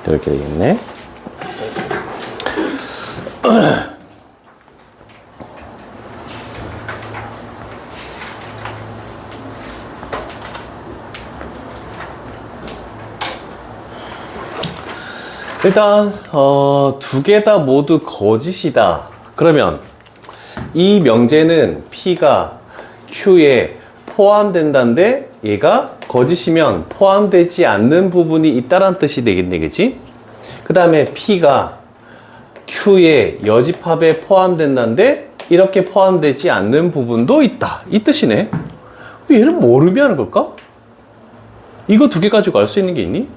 이렇게 되겠네. 일단 두 개 다 모두 거짓이다. 그러면 이 명제는 P가 Q에 포함된다는데 얘가 거짓이면 포함되지 않는 부분이 있다란 뜻이 되겠네, 그치? 그 다음에 P가 Q의 여집합에 포함된다는데 이렇게 포함되지 않는 부분도 있다, 이 뜻이네. 얘는 뭘 의미하는 걸까? 이거 두 개 가지고 알 수 있는 게 있니?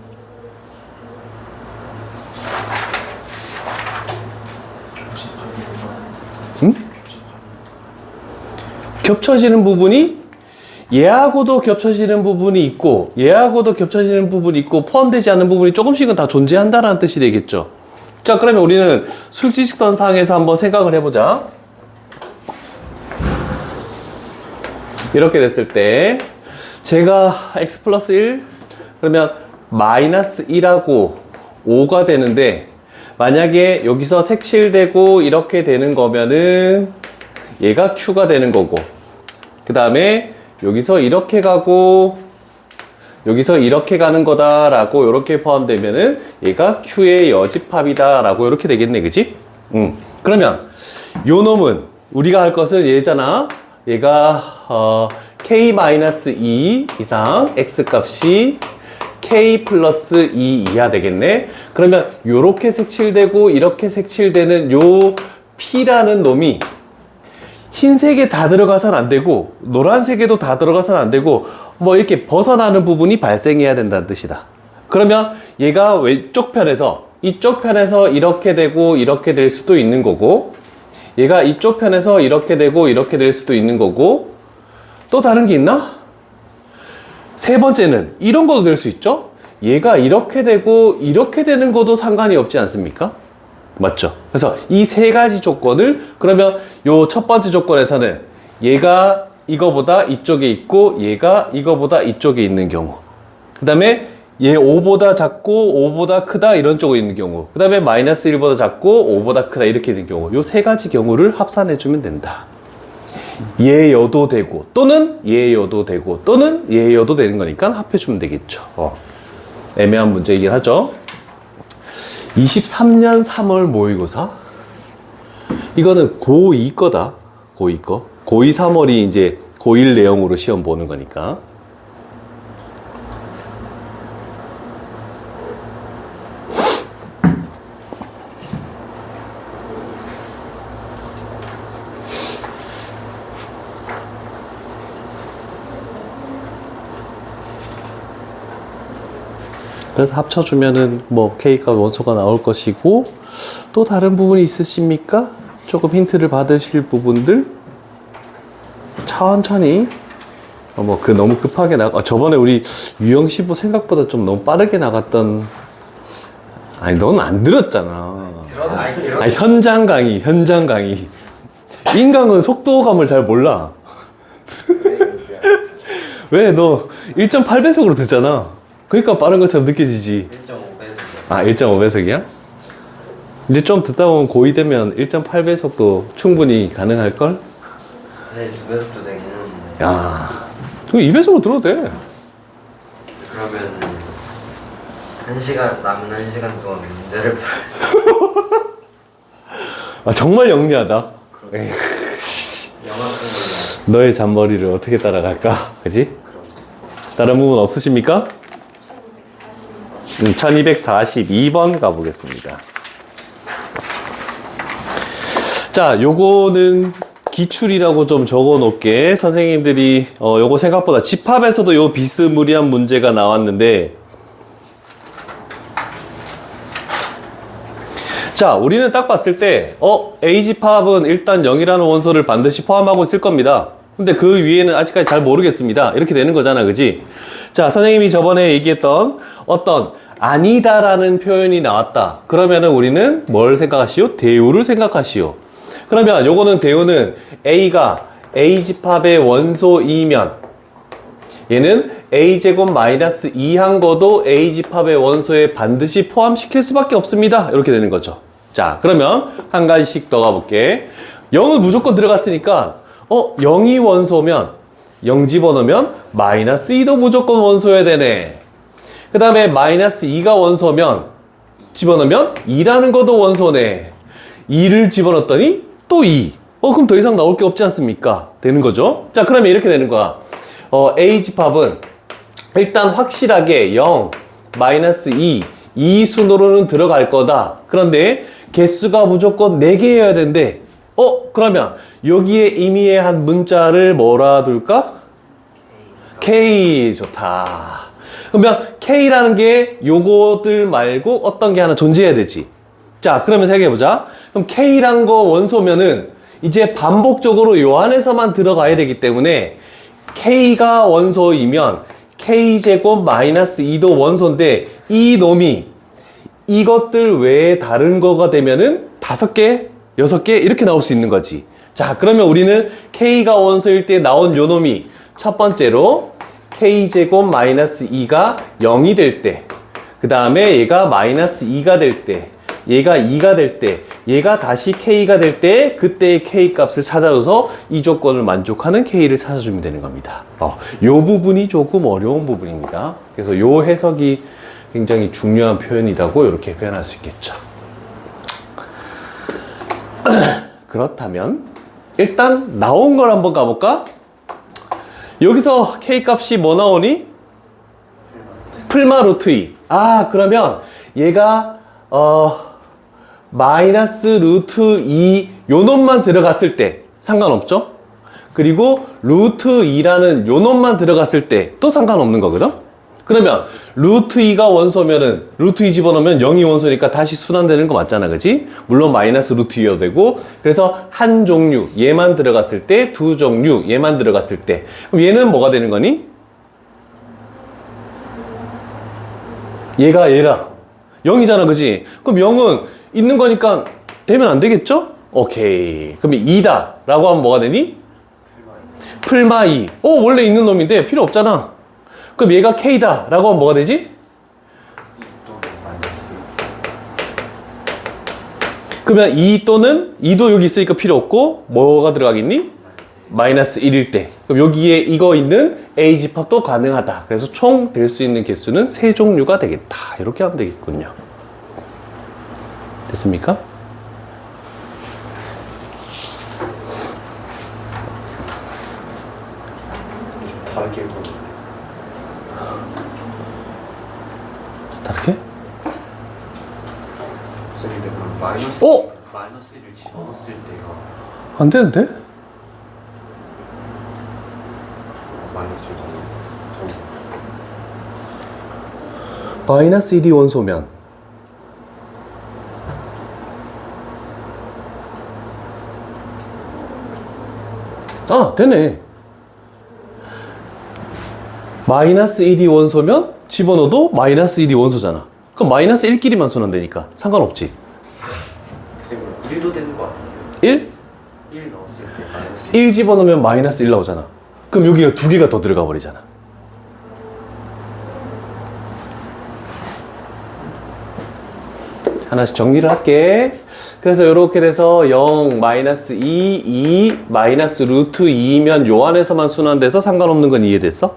응? 겹쳐지는 부분이 얘하고도 겹쳐지는 부분이 있고 얘하고도 겹쳐지는 부분이 있고 포함되지 않는 부분이 조금씩은 다 존재한다라는 뜻이 되겠죠. 자, 그러면 우리는 수직직선상에서 한번 생각을 해보자. 이렇게 됐을 때 제가 x 플러스 1 그러면 마이너스 1하고 5가 되는데 만약에 여기서 색칠되고 이렇게 되는 거면은 얘가 Q가 되는 거고, 그 다음에 여기서 이렇게 가고 여기서 이렇게 가는 거다라고 이렇게 포함되면은 얘가 Q의 여집합이다 라고 이렇게 되겠네, 그치? 그러면 요 놈은 우리가 할 것은 얘잖아. 얘가 K-2 이상 X 값이 K 플러스 2 이하 되겠네. 그러면 요렇게 색칠되고 이렇게 색칠되는 요 P라는 놈이 흰색에 다 들어가서는 안 되고 노란색에도 다 들어가서는 안 되고 뭐 이렇게 벗어나는 부분이 발생해야 된다는 뜻이다. 그러면 얘가 왼쪽 편에서 이쪽 편에서 이렇게 되고 이렇게 될 수도 있는 거고, 얘가 이쪽 편에서 이렇게 되고 이렇게 될 수도 있는 거고, 또 다른 게 있나? 세 번째는 이런 것도 될 수 있죠? 얘가 이렇게 되고 이렇게 되는 것도 상관이 없지 않습니까? 맞죠? 그래서 이 세 가지 조건을, 그러면 요 첫 번째 조건에서는 얘가 이거보다 이쪽에 있고 얘가 이거보다 이쪽에 있는 경우, 그 다음에 얘 5보다 작고 5보다 크다 이런 쪽에 있는 경우, 그 다음에 마이너스 1보다 작고 5보다 크다 이렇게 되는 경우, 요 세 가지 경우를 합산해 주면 된다. 얘여도 되고 또는 얘여도 되고 또는 얘여도 되는 거니까 합해주면 되겠죠. 애매한 문제이긴 하죠. 23년 3월 모의고사, 이거는 고2 거다. 고2 거. 고2 3월이 이제 고1 내용으로 시험 보는 거니까. 그래서 합쳐주면은 뭐 K값 원소가 나올 것이고, 또 다른 부분이 있으십니까? 조금 힌트를 받으실 부분들 천천히 뭐 너무 급하게 저번에 우리 유형시보 생각보다 좀 너무 빠르게 나갔던, 아니 넌 안 들었잖아. 아니, 현장 강의 인강은 속도감을 잘 몰라. 왜? 너 1.8배속으로 듣잖아. 그러니까 빠른 것처럼 느껴지지. 1.5배속. 아, 1.5배속이야? 이제 좀 듣다 보면 고2 되면 1.8배속도 충분히 가능할걸? 사실 2배속도 되긴 했는데. 야, 그럼 2배속으로 들어도 돼. 그러면 1시간, 남은 1시간 동안 문제를 풀어야 아, 정말 영리하다. 에이, 영화 공부. 너의 잔머리를 어떻게 따라갈까? 그지? 다른 부분 없으십니까? 1242번 가보겠습니다. 자, 요거는 기출이라고 좀 적어 놓을게. 선생님들이 요거 생각보다 집합에서도 요 비스무리한 문제가 나왔는데, 자, 우리는 딱 봤을 때 A집합은 일단 0이라는 원소를 반드시 포함하고 있을 겁니다. 근데 그 위에는 아직까지 잘 모르겠습니다. 이렇게 되는 거잖아, 그지? 자, 선생님이 저번에 얘기했던 어떤 아니다라는 표현이 나왔다. 그러면은 우리는 뭘 생각하시오? 대우를 생각하시오. 그러면 요거는 대우는 A가 A집합의 원소이면 얘는 a제곱 마이너스 2한 거도 a 집합의 원소에 반드시 포함시킬 수밖에 없습니다. 이렇게 되는 거죠. 자, 그러면 한 가지씩 더 가볼게. 0은 무조건 들어갔으니까 0이 원소면 0 집어넣으면 마이너스 2도 무조건 원소여야 되네. 그 다음에 마이너스 2가 원소면 집어넣으면 2라는 것도 원소네. 2를 집어넣었더니 또 2. 그럼 더 이상 나올 게 없지 않습니까? 되는 거죠. 자, 그러면 이렇게 되는 거야. A 집합은 일단 확실하게 0, 마이너스 2 순으로는 들어갈 거다. 그런데 개수가 무조건 4개여야 되는데 그러면 여기에 의미한 문자를 뭐라 둘까? K. 좋다. 그러면 K라는 게 요거들 말고 어떤 게 하나 존재해야 되지. 자, 그러면 생각해보자. 그럼 K란 거 원소면은 이제 반복적으로 요 안에서만 들어가야 되기 때문에 K가 원소이면 K제곱 마이너스 2도 원소인데 이 놈이 이것들 외에 다른 거가 되면은 5개, 6개 이렇게 나올 수 있는 거지. 자, 그러면 우리는 K가 원소일 때 나온 요 놈이 첫 번째로 K제곱 마이너스 2가 0이 될 때, 그 다음에 얘가 마이너스 2가 될 때, 얘가 2가 될 때, 얘가 다시 K가 될 때, 그때의 K 값을 찾아줘서 이 조건을 만족하는 K를 찾아주면 되는 겁니다. 요 부분이 조금 어려운 부분입니다. 그래서 요 해석이 굉장히 중요한 표현이라고 이렇게 표현할 수 있겠죠. 그렇다면 일단 나온 걸 한번 가볼까? 여기서 K 값이 뭐 나오니? 풀마 루트 2. 그러면 얘가 마이너스 루트 2 요 놈만 들어갔을 때 상관없죠? 그리고 루트 2라는 요 놈만 들어갔을 때 또 상관없는 거거든? 그러면 루트 2가 원소면은 루트 2 집어넣으면 0이 원소니까 다시 순환되는 거 맞잖아, 그지? 물론 마이너스 루트 2여도 되고. 그래서 한 종류 얘만 들어갔을 때, 두 종류 얘만 들어갔을 때, 그럼 얘는 뭐가 되는 거니? 얘가 얘라 0이잖아, 그지? 그럼 0은 있는 거니까 되면 안 되겠죠? 오케이. 그럼 2다 라고 하면 뭐가 되니? 풀마 2. 원래 있는 놈인데 필요 없잖아. 그럼 얘가 K다 라고 하면 뭐가 되지? 그러면 2 또는 2도 여기 있으니까 필요 없고 뭐가 들어가겠니? 마이너스 1일 때. 그럼 여기에 이거 있는 A 집합도 가능하다. 그래서 총 될 수 있는 개수는 3종류가 되겠다. 이렇게 하면 되겠군요. 됐습니까? 다르게 읽어. 다르게? 선생님, 근데 그럼 마이너스 1을 집어넣었을 때가 안 되는데? 마이너스 1이 마이너스 1이 원소면 되네. 마이너스 1이 원소면 집어넣어도 마이너스 1이 원소잖아. 그럼 마이너스 1끼리만 순환되니까 상관없지. 선생님, 1도 되는 거 아니에요? 1? 1 넣었을 때 마이너스 1. 1 집어넣으면 마이너스 1 나오잖아. 그럼 여기가 2개가 더 들어가 버리잖아. 하나씩 정리를 할게. 그래서 이렇게 돼서 0, 마이너스 2, 마이너스 루트 2면 요 안에서만 순환돼서 상관없는 건 이해됐어?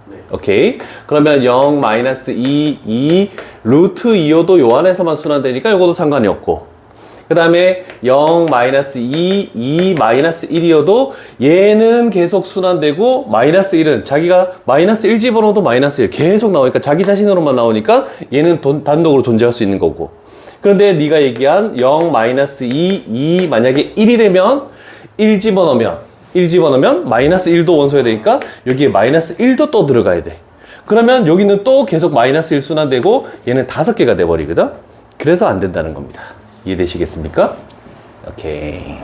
네. 오케이. 그러면 0, 마이너스 2, 루트 2호도 요 안에서만 순환되니까 요것도 상관이 없고. 그 다음에 0, 마이너스 2, 마이너스 1이어도 얘는 계속 순환되고 마이너스 1은 자기가 마이너스 1 집어넣어도 마이너스 1 계속 나오니까 자기 자신으로만 나오니까 얘는 단독으로 존재할 수 있는 거고. 그런데 네가 얘기한 0, 마이너스 2 만약에 1이 되면 1 집어넣으면 마이너스 1도 원소해야 되니까 여기에 마이너스 1도 또 들어가야 돼. 그러면 여기는 또 계속 마이너스 1 순환되고 얘는 5개가 돼버리거든. 그래서 안 된다는 겁니다. 이해되시겠습니까? 오케이.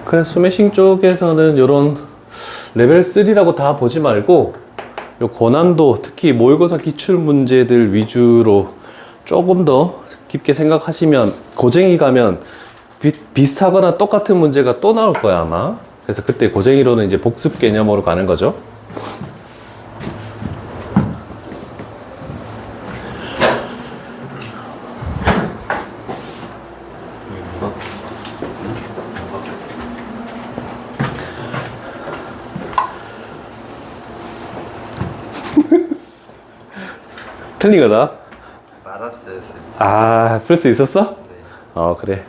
그래서 스매싱 쪽에서는 이런 레벨 3라고 다 보지 말고 요 고난도, 특히 모의고사 기출 문제들 위주로 조금 더 깊게 생각하시면 고쟁이 가면 비슷하거나 똑같은 문제가 또 나올 거야 아마. 그래서 그때 고쟁이로는 이제 복습 개념으로 가는 거죠. 틀린 거다. 마이너스였어요. 아, 풀 수 있었어? 네. 그래.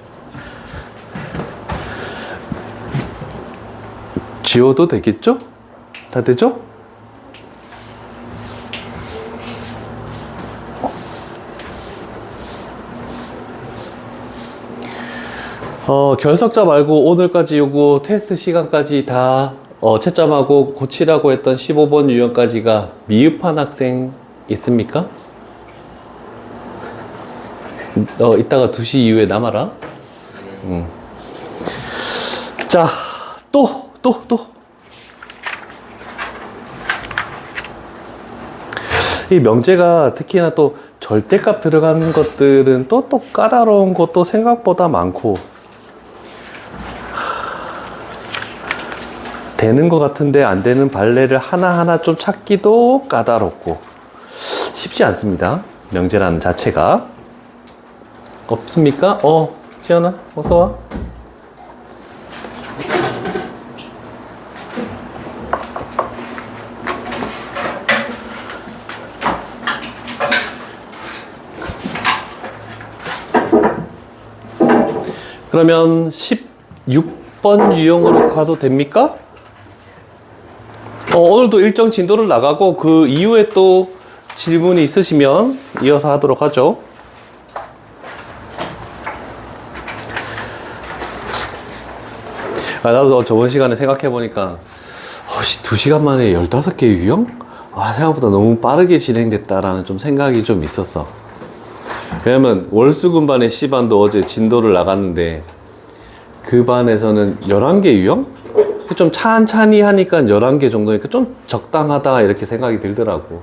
지워도 되겠죠? 다 되죠? 결석자 말고 오늘까지 요거 테스트 시간까지 다 채점하고 고치라고 했던 15번 유형까지가 미흡한 학생 있습니까? 이따가 2시 이후에 남아라. 자, 또. 이 명제가 특히나 또 절대값 들어가는 것들은 또 까다로운 것도 생각보다 많고, 되는 것 같은데 안 되는 발레를 하나하나 좀 찾기도 까다롭고, 쉽지 않습니다. 명제라는 자체가. 없습니까? 지연아, 어서와. 그러면 16번 유형으로 가도 됩니까? 오늘도 일정 진도를 나가고 그 이후에 또 질문이 있으시면 이어서 하도록 하죠. 나도 저번 시간에 생각해보니까 2시간 만에 15개 유형? 생각보다 너무 빠르게 진행됐다라는 좀 생각이 좀 있었어. 왜냐면 월수금반의 C반도 어제 진도를 나갔는데 그 반에서는 11개 유형? 좀 찬찬히 하니까 11개 정도니까 좀 적당하다 이렇게 생각이 들더라고.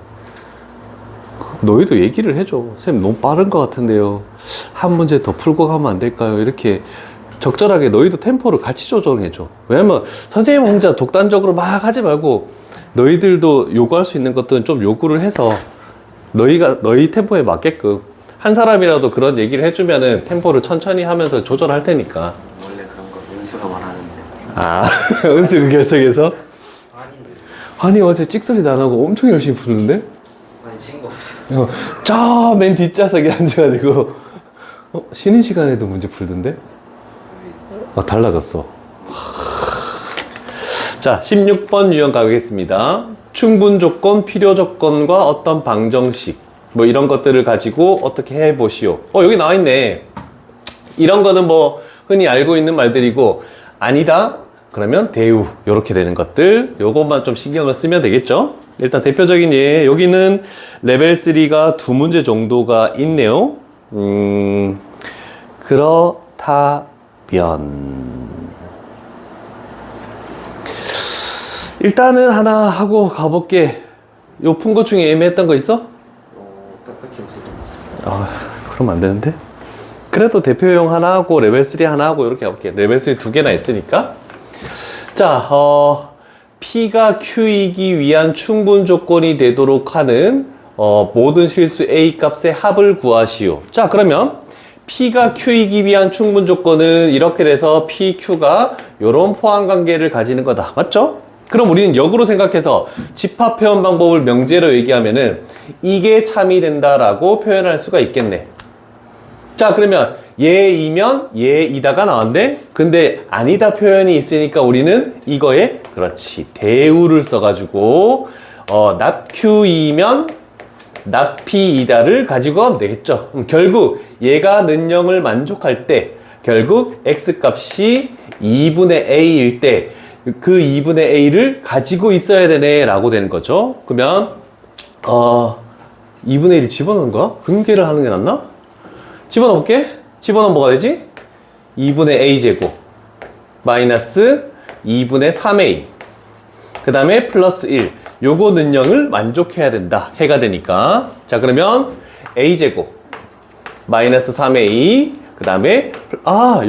너희도 얘기를 해줘. 쌤 너무 빠른 것 같은데요. 한 문제 더 풀고 가면 안 될까요? 이렇게 적절하게 너희도 템포를 같이 조정해줘. 왜냐면 선생님 혼자 독단적으로 막 하지 말고 너희들도 요구할 수 있는 것들은 좀 요구를 해서 너희 템포에 맞게끔 한 사람이라도 그런 얘기를 해주면은 템포를 천천히 하면서 조절할 테니까. 원래 그런 거 은수가 말하는데. 은수 그 결석에서? 아닌데. 아니 어제 찍소리도 안 하고 엄청 열심히 푸는데? 아니 친구 없어. 저 맨 뒷좌석에 앉아가지고 쉬는 시간에도 문제 풀던데? 달라졌어. 자, 16번 유형 가겠습니다. 충분 조건, 필요 조건과 어떤 방정식 뭐 이런 것들을 가지고 어떻게 해보시오. 여기 나와 있네. 이런 거는 뭐 흔히 알고 있는 말들이고 아니다 그러면 대우 이렇게 되는 것들 요것만 좀 신경을 쓰면 되겠죠. 일단 대표적인 예 여기는 레벨 3가 2문제 정도가 있네요. 그렇다면 일단은 하나 하고 가볼게. 요 푼 것 중에 애매했던 거 있어? 딱딱히 없었던 것 같습니다. 그럼 안 되는데? 그래도 대표용 하나 하고 레벨 3 하나 하고 이렇게 해볼게. 레벨 3 2개나 있으니까. 자, P가 Q이기 위한 충분 조건이 되도록 하는 모든 실수 A 값의 합을 구하시오. 자, 그러면 P가 Q이기 위한 충분 조건은 이렇게 돼서 P, Q가 이런 포함 관계를 가지는 거다. 맞죠? 그럼 우리는 역으로 생각해서 집합 표현 방법을 명제로 얘기하면은 이게 참이 된다라고 표현할 수가 있겠네. 자, 그러면 얘이면 얘이다가 나왔네. 근데 아니다 표현이 있으니까 우리는 이거에 그렇지 대우를 써가지고 not Q이면 not P이다를 가지고 하면 되겠죠. 결국 얘가 능력을 만족할 때 결국 x 값이 2분의 a일 때 그 2분의 a를 가지고 있어야 되네 라고 되는 거죠. 그러면 2분의 1을 집어넣는 거야? 분계를 하는 게 낫나? 집어넣어 볼게. 집어넣으면 뭐가 되지? 2분의 a제곱 마이너스 2분의 3a 그 다음에 플러스 1 요거 능력을 만족해야 된다 해가 되니까 자 그러면 a제곱 마이너스 3a 그 다음에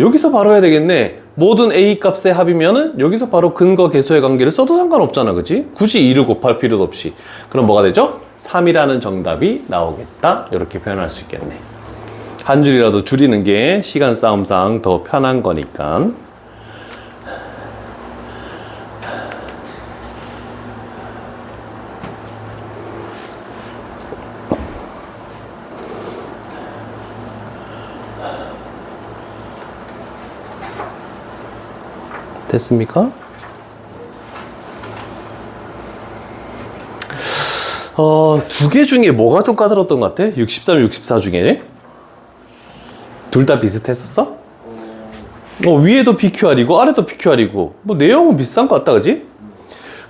여기서 바로 해야 되겠네. 모든 A 값의 합이면은 여기서 바로 근거 계수의 관계를 써도 상관없잖아. 그치? 굳이 2를 곱할 필요도 없이. 그럼 뭐가 되죠? 3이라는 정답이 나오겠다. 이렇게 표현할 수 있겠네. 한 줄이라도 줄이는 게 시간 싸움상 더 편한 거니까. 됐습니까? 두 개 중에 뭐가 좀 까다로웠던 것 같아? 63, 64 중에? 둘 다 비슷했었어? 위에도 PQR이고 아래도 PQR이고 뭐 내용은 비슷한 것 같다, 그지?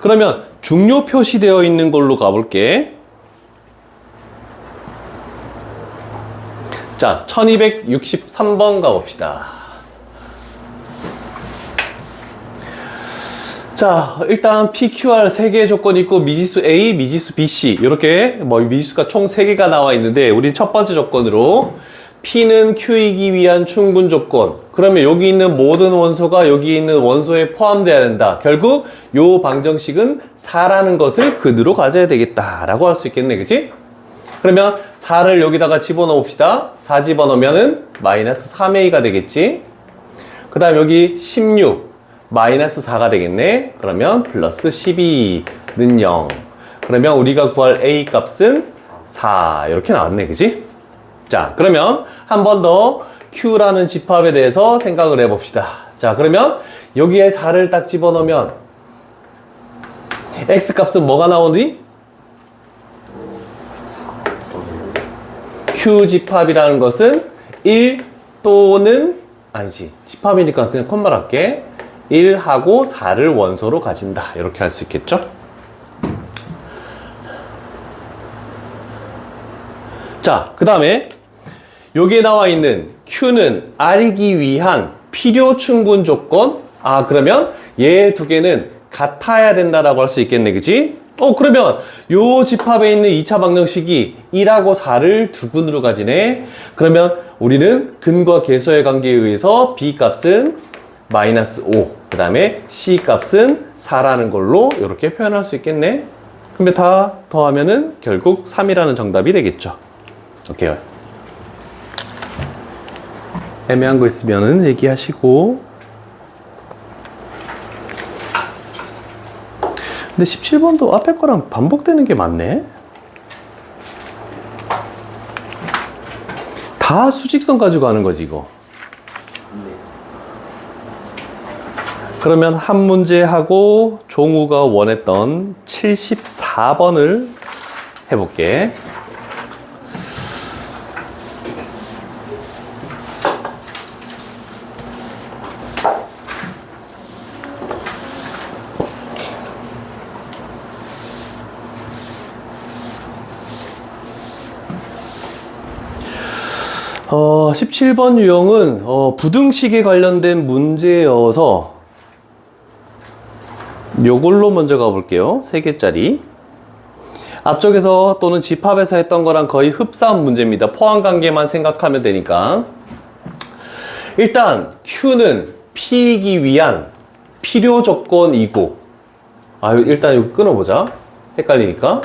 그러면 중요 표시되어 있는 걸로 가볼게. 자, 1263번 가봅시다. 자, 일단 PQR 3개의 조건이 있고 미지수 A, 미지수 BC 이렇게 미지수가 총 3개가 나와 있는데 우리 첫 번째 조건으로 P는 Q이기 위한 충분 조건. 그러면 여기 있는 모든 원소가 여기 있는 원소에 포함되어야 된다. 결국 요 방정식은 4라는 것을 근으로 가져야 되겠다라고 할 수 있겠네. 그치? 그러면 4를 여기다가 집어넣어 봅시다. 4 집어넣으면은 마이너스 3A가 되겠지. 그 다음 여기 16 마이너스 4가 되겠네. 그러면 플러스 12는 0. 그러면 우리가 구할 A 값은 4 이렇게 나왔네. 그치? 자, 그러면 한 번 더 Q라는 집합에 대해서 생각을 해봅시다. 자, 그러면 여기에 4를 딱 집어넣으면 X 값은 뭐가 나오니? Q 집합이라는 것은 1 또는 아니지, 집합이니까 그냥 콤마 할게. 1하고 4를 원소로 가진다. 이렇게 할 수 있겠죠? 자, 그 다음에 여기에 나와 있는 Q는 알기 위한 필요 충분 조건. 그러면 얘 두 개는 같아야 된다라고 할 수 있겠네. 그치? 그러면 요 집합에 있는 2차 방정식이 1하고 4를 두 근으로 가지네. 그러면 우리는 근과 계수의 관계에 의해서 B 값은 마이너스 5, 그 다음에 C 값은 4라는 걸로 이렇게 표현할 수 있겠네. 근데 다 더하면은 결국 3이라는 정답이 되겠죠. 오케이. 애매한 거 있으면은 얘기하시고. 근데 17번도 앞에 거랑 반복되는 게 많네. 다 수직선 가지고 하는 거지, 이거. 그러면 한 문제 하고 종우가 원했던 74번을 해볼게. 어, 17번 유형은 부등식에 관련된 문제여서 요걸로 먼저 가볼게요. 3개짜리. 앞쪽에서 또는 집합에서 했던 거랑 거의 흡사한 문제입니다. 포함관계만 생각하면 되니까. 일단 Q는 P이기 위한 필요 조건이고, 일단 이거 끊어보자. 헷갈리니까.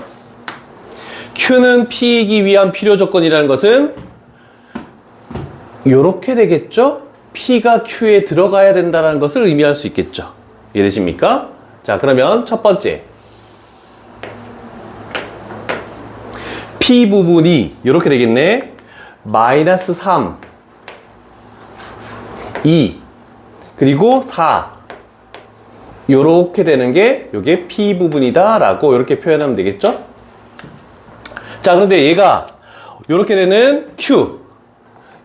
Q는 P이기 위한 필요 조건이라는 것은 요렇게 되겠죠? P가 Q에 들어가야 된다는 것을 의미할 수 있겠죠. 이해되십니까? 자, 그러면 첫 번째. P 부분이 이렇게 되겠네. 마이너스 3, 2, 그리고 4. 요렇게 되는 게 요게 P 부분이다 라고 이렇게 표현하면 되겠죠? 자, 그런데 얘가 요렇게 되는 Q.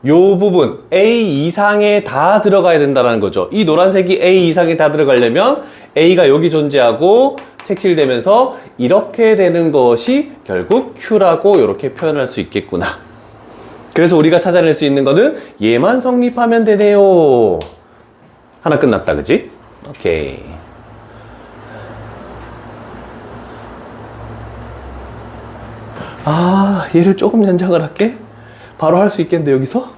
요 부분 A 이상에 다 들어가야 된다는 거죠. 이 노란색이 A 이상에 다 들어가려면 A가 여기 존재하고 색칠되면서 이렇게 되는 것이 결국 Q라고 이렇게 표현할 수 있겠구나. 그래서 우리가 찾아낼 수 있는 거는 얘만 성립하면 되네요. 하나 끝났다, 그지? 오케이. 얘를 조금 연장을 할게. 바로 할 수 있겠는데, 여기서?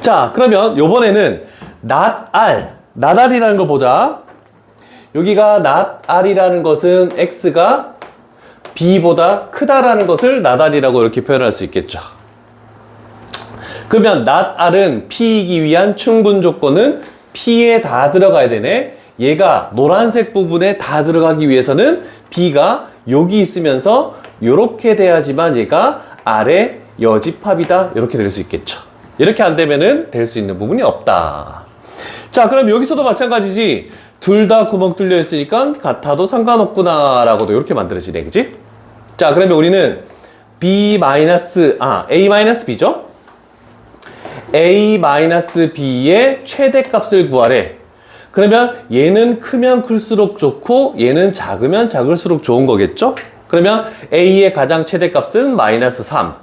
자, 그러면 요번에는 not r이라는 걸 보자. 여기가 not r이라는 것은 x가 b보다 크다라는 것을 not r이라고 이렇게 표현할 수 있겠죠. 그러면 not r은 p이기 위한 충분 조건은 p에 다 들어가야 되네. 얘가 노란색 부분에 다 들어가기 위해서는 b가 여기 있으면서 이렇게 돼야지만 얘가 r의 여집합이다. 이렇게 될 수 있겠죠. 이렇게 안 되면은 될 수 있는 부분이 없다. 자, 그럼 여기서도 마찬가지지. 둘 다 구멍 뚫려 있으니까 같아도 상관없구나 라고도 이렇게 만들어지네. 그지? 자, 그러면 우리는 a-b죠? a-b의 최대값을 구하래. 그러면 얘는 크면 클수록 좋고 얘는 작으면 작을수록 좋은 거겠죠? 그러면 a의 가장 최대값은 -3,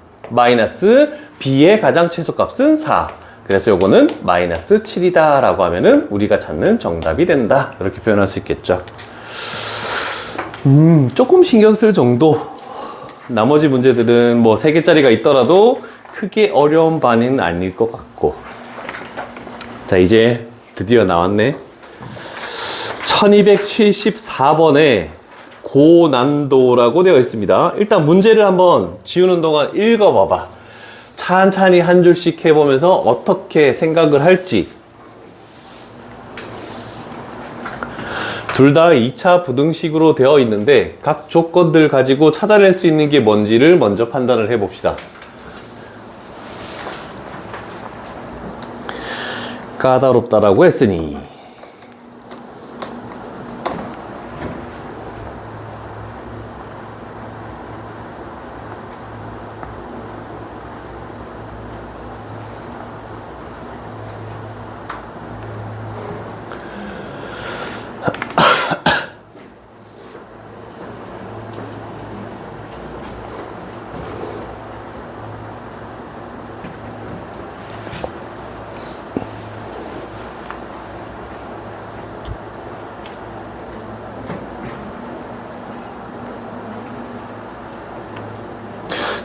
b의 가장 최소값은 4. 그래서 요거는 -7이다 라고 하면은 우리가 찾는 정답이 된다. 이렇게 표현할 수 있겠죠. 조금 신경 쓸 정도. 나머지 문제들은 뭐 3개짜리가 있더라도 크게 어려운 반응은 아닐 것 같고. 자, 이제 드디어 나왔네. 1274번에 고난도라고 되어 있습니다. 일단 문제를 한번 지우는 동안 읽어봐봐. 찬찬히 한 줄씩 해보면서 어떻게 생각을 할지. 둘 다 2차 부등식으로 되어 있는데 각 조건들 가지고 찾아낼 수 있는 게 뭔지를 먼저 판단을 해봅시다. 까다롭다라고 했으니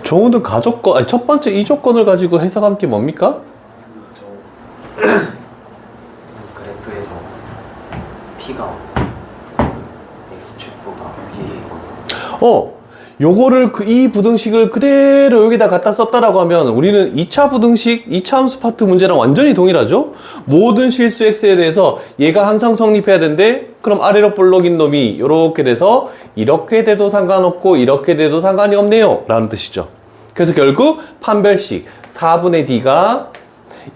좋은 가조건, 아니, 첫 번째 이 조건을 가지고 해석한 게 뭡니까? 그래프에서 P가 X축보다 위에 있거든요. 요거를 이 부등식을 그대로 여기다 갖다 썼다라고 하면 우리는 2차 부등식, 2차 함수 파트 문제랑 완전히 동일하죠? 모든 실수 x에 대해서 얘가 항상 성립해야 되는데 그럼 아래로 볼록인 놈이 이렇게 돼서 이렇게 돼도 상관없고 이렇게 돼도 상관이 없네요 라는 뜻이죠. 그래서 결국 판별식 4분의 d가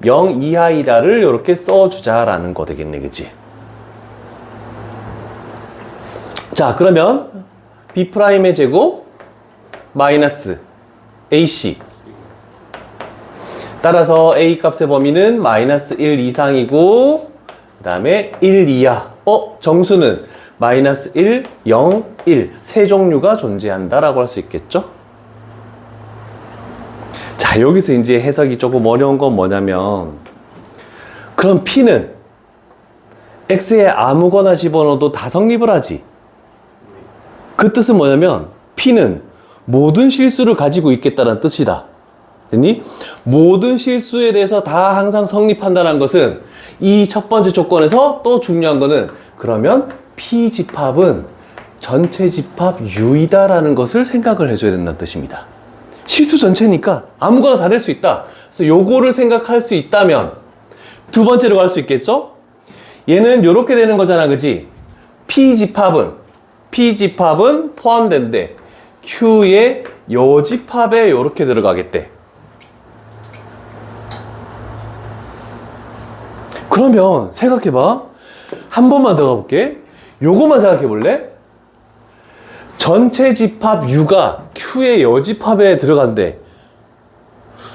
0 이하이다를 이렇게 써주자라는 거 되겠네, 그치? 자, 그러면 b'의 제곱 마이너스 ac. 따라서 a 값의 범위는 -1 이상이고 그 다음에 1 이하. 정수는 -1, 0, 1 세 종류가 존재한다라고 할 수 있겠죠? 자, 여기서 이제 해석이 조금 어려운 건 뭐냐면 그럼 P는 X에 아무거나 집어넣어도 다 성립을 하지. 그 뜻은 뭐냐면 P는 모든 실수를 가지고 있겠다는 뜻이다. 됐니? 모든 실수에 대해서 다 항상 성립한다는 것은 이 첫 번째 조건에서 또 중요한 거는 그러면 P 집합은 전체 집합 U이다라는 것을 생각을 해줘야 된다는 뜻입니다. 실수 전체니까 아무거나 다 될 수 있다. 그래서 요거를 생각할 수 있다면 두 번째로 갈 수 있겠죠? 얘는 요렇게 되는 거잖아, 그지? P 집합은 포함된대. Q의 여집합에 요렇게 들어가겠대. 그러면 생각해봐. 한 번만 더 가볼게. 요거만 생각해 볼래? 전체 집합 U가 Q의 여집합에 들어간대.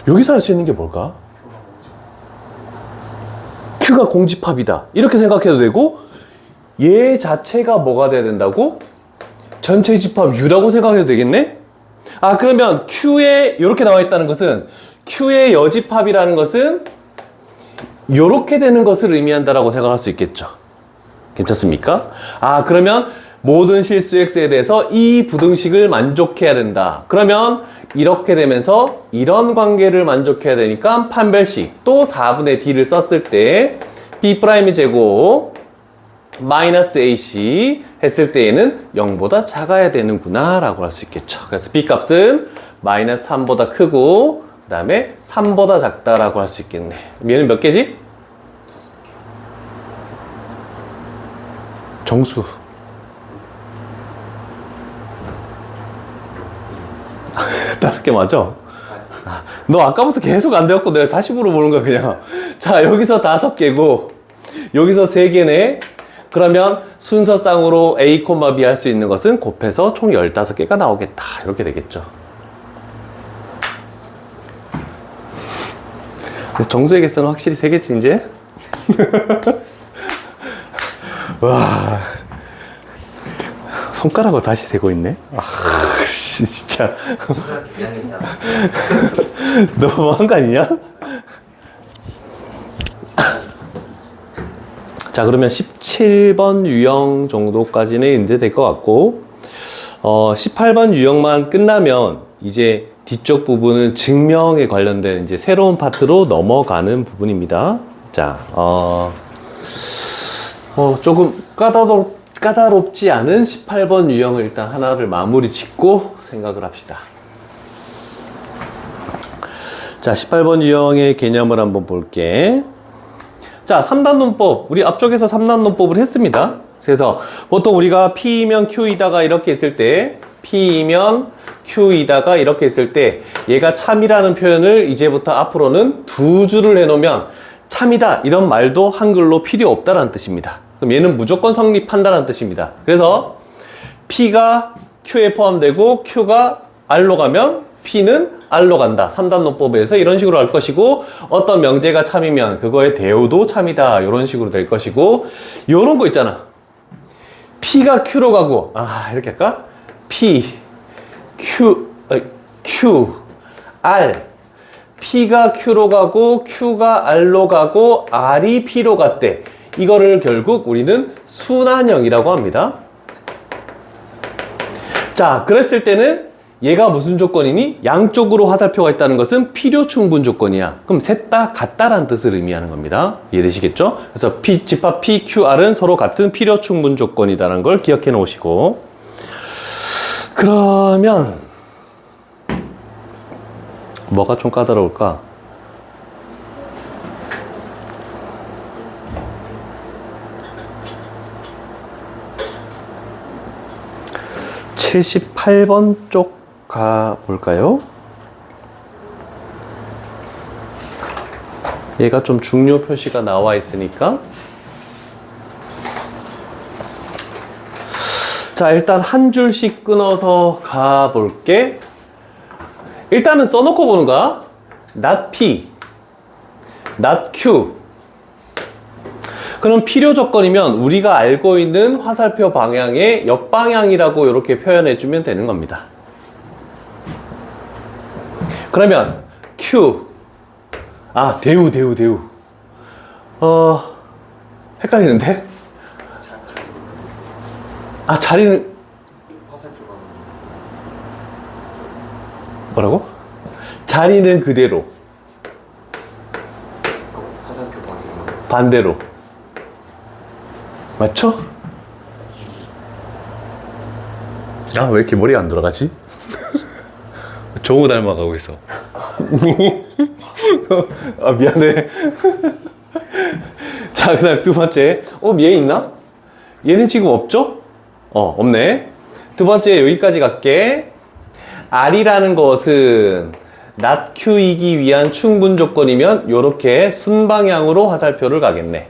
여기서 할 수 있는 게 뭘까? Q가 공집합이다. 이렇게 생각해도 되고 얘 자체가 뭐가 돼야 된다고? 전체 집합 U라고 생각해도 되겠네? 그러면 Q에 이렇게 나와 있다는 것은 Q의 여집합이라는 것은 이렇게 되는 것을 의미한다라고 생각할 수 있겠죠. 괜찮습니까? 그러면 모든 실수 x에 대해서 이 부등식을 만족해야 된다. 그러면 이렇게 되면서 이런 관계를 만족해야 되니까 판별식 또 4분의 D를 썼을 때 B'의 제곱 마이너스 AC 했을 때에는 0보다 작아야 되는구나 라고 할 수 있겠죠. 그래서 B 값은 마이너스 3보다 크고 그 다음에 3보다 작다라고 할 수 있겠네. 얘는 몇 개지? 정수. 다섯 개 맞아? 너 아까부터 계속 안 되었고 내가 다시 물어보는 거야 그냥. 자, 여기서 5개고 여기서 3개네. 그러면 순서상으로 A, B 할 수 있는 것은 곱해서 총 15개가 나오겠다. 이렇게 되겠죠. 정수의 개수는 확실히 3개지 이제? 와, 손가락으로 다시 세고 있네. 아, 진짜 너무한 거 아니냐? 자, 그러면 17번 유형 정도까지는 이제 될 것 같고 18번 유형만 끝나면 이제 뒤쪽 부분은 증명에 관련된 이제 새로운 파트로 넘어가는 부분입니다. 자, 조금 까다롭지 않은 18번 유형을 일단 하나를 마무리 짓고 생각을 합시다. 자, 18번 유형의 개념을 한번 볼게. 자, 3단 논법. 우리 앞쪽에서 3단 논법을 했습니다. 그래서 보통 우리가 P이면 Q이다가 이렇게 있을 때 P이면 Q이다가 이렇게 있을 때 얘가 참이라는 표현을 이제부터 앞으로는 2줄을 해놓으면 참이다 이런 말도 한글로 필요 없다라는 뜻입니다. 그럼 얘는 무조건 성립한다는 뜻입니다. 그래서 P가 Q에 포함되고 Q가 R로 가면 P는 R로 간다. 3단 논법에서 이런 식으로 할 것이고 어떤 명제가 참이면 그거의 대우도 참이다. 이런 식으로 될 것이고 이런 거 있잖아. P가 Q로 가고 이렇게 할까? P, Q, R P가 Q로 가고 Q가 R로 가고 R이 P로 갔대. 이거를 결국 우리는 순환형이라고 합니다. 자, 그랬을 때는 얘가 무슨 조건이니? 양쪽으로 화살표가 있다는 것은 필요 충분 조건이야. 그럼 셋 다 같다라는 뜻을 의미하는 겁니다. 이해되시겠죠? 그래서 집합 P, Q, R은 서로 같은 필요 충분 조건이라는 걸 기억해 놓으시고 그러면 뭐가 좀 까다로울까? (78번) 쪽 가볼까요? 얘가 좀 중요 표시가 나와 있으니까 자, 일단 한 줄씩 끊어서 가볼게. 일단은 써놓고 보는 거야. not P, not Q. 그럼 필요 조건이면 우리가 알고 있는 화살표 방향의 역방향이라고 이렇게 표현해주면 되는 겁니다. 그러면 Q, 대우. 헷갈리는데? 자리는 화살표가 뭐라고? 자리는 그대로 화살표 방향 반대로 맞죠? 왜 이렇게 머리가 안 돌아가지? 정우 닮아가고 있어. 미안해. 자, 그 다음 두 번째. 얘 있나? 얘는 지금 없죠? 없네. 두 번째 여기까지 갈게. R이라는 것은 not Q이기 위한 충분 조건이면 이렇게 순방향으로 화살표를 가겠네.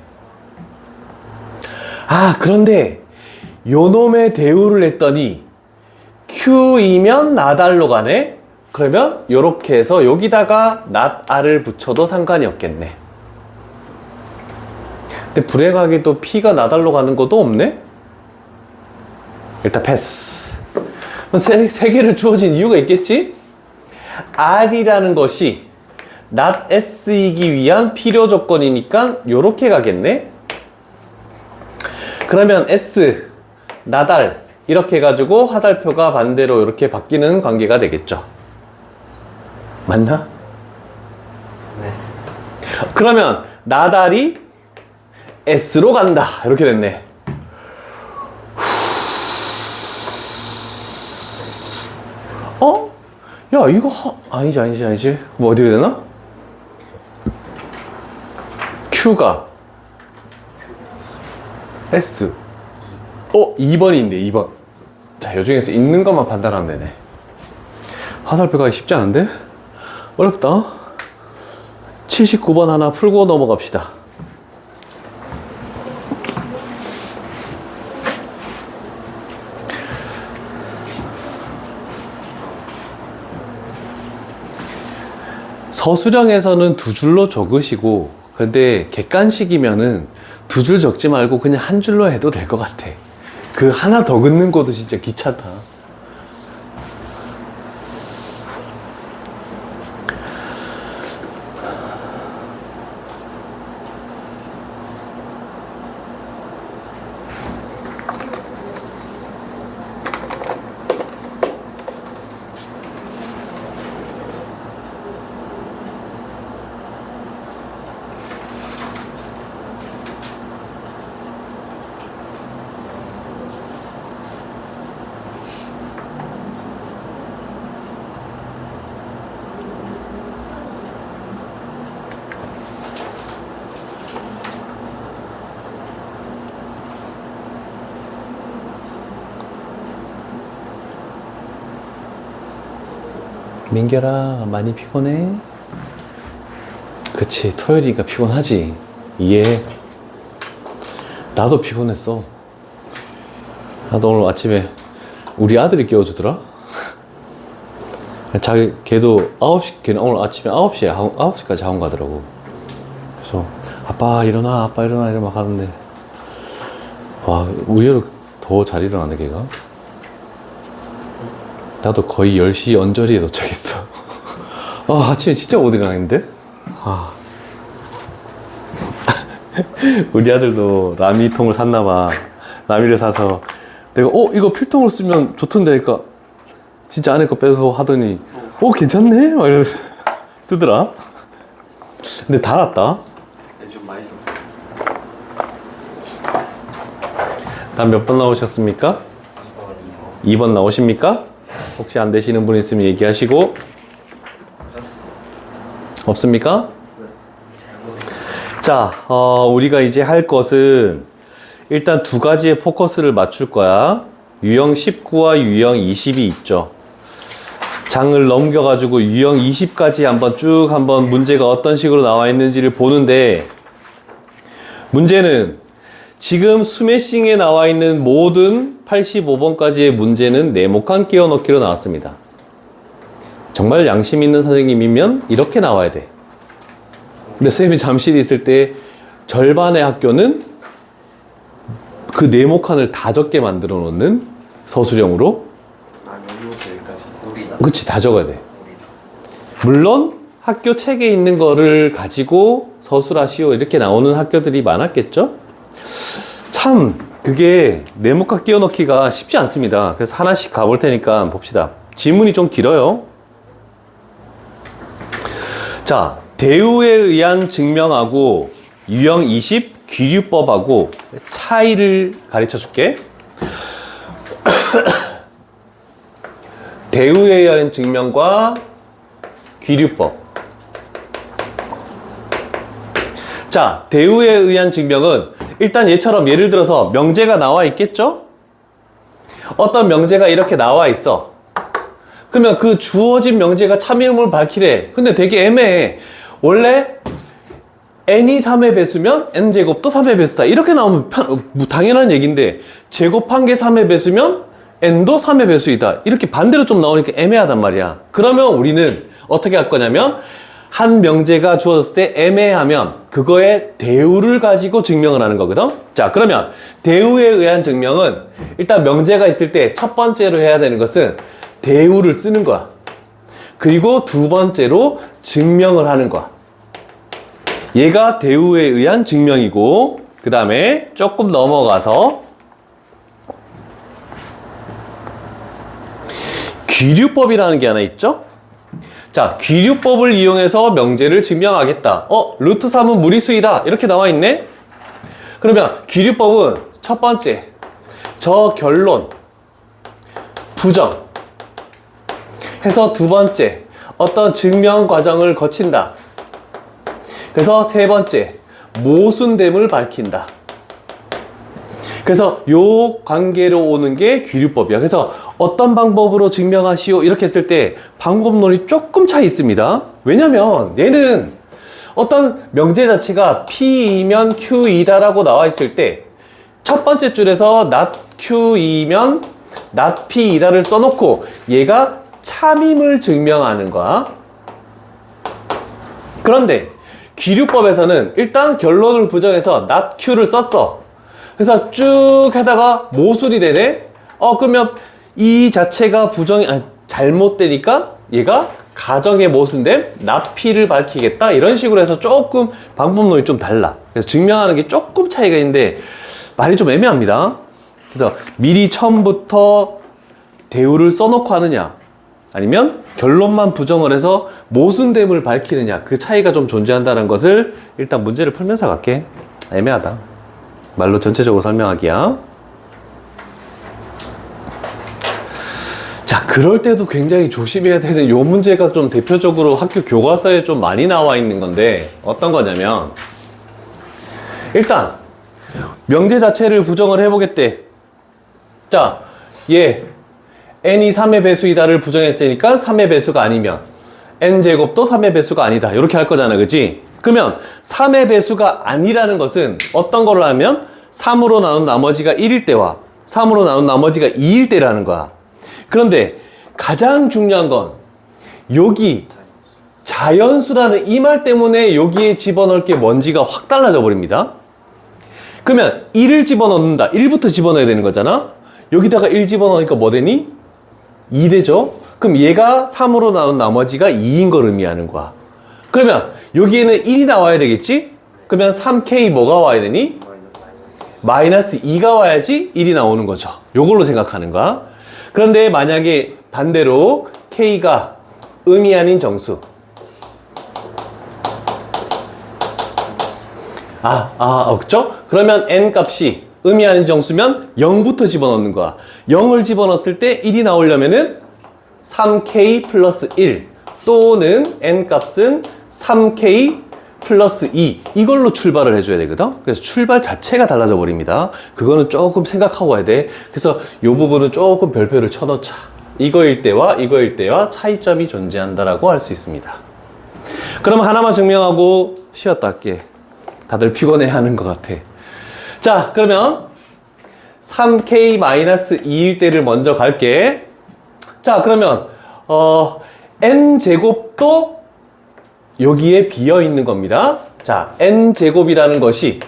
그런데 요놈의 대우를 했더니 Q이면 not R로 가네? 그러면 이렇게 해서 여기다가 not R을 붙여도 상관이 없겠네. 근데 불행하게도 P가 not R로 가는 것도 없네? 일단 패스. 세 개를 주어진 이유가 있겠지? R이라는 것이 not S이기 위한 필요 조건이니까 이렇게 가겠네? 그러면 S, not R 이렇게 해가지고 화살표가 반대로 이렇게 바뀌는 관계가 되겠죠. 맞나? 네. 그러면 나달이 S로 간다. 이렇게 됐네. 어? 야, 이거 아니지. 뭐 어디로 되나? Q가 S. 2번인데 2번. 자, 요 중에서 있는 것만 판단하면 되네. 화살표 가기 쉽지 않은데? 어렵다. 79번 하나 풀고 넘어갑시다. 서술형에서는 두 줄로 적으시고, 근데 객관식이면은 두 줄 적지 말고 그냥 한 줄로 해도 될 것 같아. 그 하나 더 긋는 것도 진짜 귀찮다. 민결아, 많이 피곤해? 그치, 토요일이니까 피곤하지. 이해해. 나도 피곤했어. 나도 오늘 아침에 우리 아들이 깨워주더라. 걔도 9시, 걔는 오늘 아침에 9시까지 학원 가더라고. 그래서 아빠 일어나 이러면 막 하는데, 와, 의외로 더 잘 일어나네, 걔가. 나도 거의 10시 언저리에 도착했어. 아침에 진짜 못 일어나겠는데? 우리 아들도 라미통을 샀나봐. 라미를 사서 내가 이거 필통으로 쓰면 좋던데 하니까 진짜 안에 거 빼서 하더니 괜찮네? 막 이러면서 쓰더라. 근데 달았다. 네, 좀 맛있었어요. 다음 몇 번 나오셨습니까? 2번 나오십니까? 혹시 안 되시는 분 있으면 얘기하시고. 없습니까? 자, 우리가 이제 할 것은 일단 두 가지의 포커스를 맞출 거야. 유형 19와 유형 20이 있죠. 장을 넘겨가지고 유형 20까지 한번 문제가 어떤 식으로 나와 있는지를 보는데, 문제는 지금 스매싱에 나와 있는 모든 85번까지의 문제는 네모칸 끼워넣기로 나왔습니다. 정말 양심 있는 선생님이면 이렇게 나와야 돼. 근데 선생님이 잠실이 있을 때 절반의 학교는 그 네모칸을 다 적게 만들어 놓는 서술형으로. 여기부터 여기까지 놀이다. 그치, 다 적어야 돼. 놀이다. 물론 학교 책에 있는 거를 가지고 서술하시오 이렇게 나오는 학교들이 많았겠죠? 참 그게 네모칸 끼워넣기가 쉽지 않습니다. 그래서 하나씩 가볼 테니까 봅시다. 지문이 좀 길어요. 자, 대우에 의한 증명하고 유형 20 귀류법하고 차이를 가르쳐 줄게. 대우에 의한 증명과 귀류법. 자, 대우에 의한 증명은 일단 얘처럼 예를 들어서 명제가 나와 있겠죠? 어떤 명제가 이렇게 나와 있어. 그러면 그 주어진 명제가 참이름을 밝히래. 근데 되게 애매해. 원래 n이 3의 배수면 n제곱도 3의 배수다. 이렇게 나오면 당연한 얘기인데, 제곱한 게 3의 배수면 n도 3의 배수이다. 이렇게 반대로 좀 나오니까 애매하단 말이야. 그러면 우리는 어떻게 할 거냐면, 한 명제가 주어졌을 때 애매하면 그거의 대우를 가지고 증명을 하는 거거든. 자, 그러면 대우에 의한 증명은 일단 명제가 있을 때 첫 번째로 해야 되는 것은 대우를 쓰는 거야. 그리고 두 번째로 증명을 하는 거야. 얘가 대우에 의한 증명이고, 그 다음에 조금 넘어가서 귀류법이라는 게 하나 있죠? 자, 귀류법을 이용해서 명제를 증명하겠다. 루트 3은 무리수이다. 이렇게 나와 있네? 그러면 귀류법은 첫 번째, 저 결론, 부정. 해서 두 번째, 어떤 증명 과정을 거친다. 그래서 세 번째, 모순됨을 밝힌다. 그래서 요 관계로 오는 게 귀류법이야. 그래서 어떤 방법으로 증명하시오 이렇게 했을 때 방법론이 조금 차이 있습니다. 왜냐면 얘는 어떤 명제 자체가 P이면 Q이다라고 나와 있을 때 첫 번째 줄에서 not Q이면 not P이다를 써놓고 얘가 참임을 증명하는 거야. 그런데 귀류법에서는 일단 결론을 부정해서 not Q를 썼어. 그래서 쭉 하다가 모순이 되네? 그러면 이 자체가 잘못되니까 얘가 가정의 모순됨, not P를 밝히겠다. 이런 식으로 해서 조금 방법론이 좀 달라. 그래서 증명하는 게 조금 차이가 있는데 말이 좀 애매합니다. 그래서 미리 처음부터 대우를 써놓고 하느냐, 아니면 결론만 부정을 해서 모순됨을 밝히느냐, 그 차이가 좀 존재한다는 것을 일단 문제를 풀면서 갈게. 애매하다. 말로 전체적으로 설명하기야. 자, 그럴 때도 굉장히 조심해야 되는 요 문제가 좀 대표적으로 학교 교과서에 좀 많이 나와 있는 건데 어떤 거냐면, 일단 명제 자체를 부정을 해보겠대. 자, 얘 n이 3의 배수이다를 부정했으니까 3의 배수가 아니면 n제곱도 3의 배수가 아니다. 이렇게 할 거잖아, 그치? 그러면 3의 배수가 아니라는 것은 어떤 걸로 하면 3으로 나눈 나머지가 1일 때와 3으로 나눈 나머지가 2일 때라는 거야. 그런데 가장 중요한 건 여기 자연수라는 이 말 때문에 여기에 집어넣을 게 뭔지가 확 달라져 버립니다. 그러면 1을 집어넣는다. 1부터 집어넣어야 되는 거잖아. 여기다가 1 집어넣으니까 뭐 되니? 2 되죠? 그럼 얘가 3으로 나눈 나머지가 2인 걸 의미하는 거야. 그러면 여기에는 1이 나와야 되겠지? 그러면 3K 뭐가 와야 되니? 마이너스 2가 와야지 1이 나오는 거죠. 요걸로 생각하는 거야. 그런데 만약에 반대로 K가 음이 아닌 정수. 그렇죠? 그러면 N 값이 음이 아닌 정수면 0부터 집어넣는 거야. 0을 집어넣었을 때 1이 나오려면은 3K 플러스 1 또는 N 값은 3K 플러스 2 이걸로 출발을 해줘야 되거든. 그래서 출발 자체가 달라져 버립니다. 그거는 조금 생각하고 와야 돼. 그래서 이 부분은 조금 별표를 쳐놓자. 이거일 때와 이거일 때와 차이점이 존재한다라고 할 수 있습니다. 그럼 하나만 증명하고 쉬었다 할게. 다들 피곤해하는 것 같아. 자, 그러면 3K-2일 때를 먼저 갈게. 자, 그러면 n제곱도 여기에 비어 있는 겁니다. 자, n제곱이라는 것이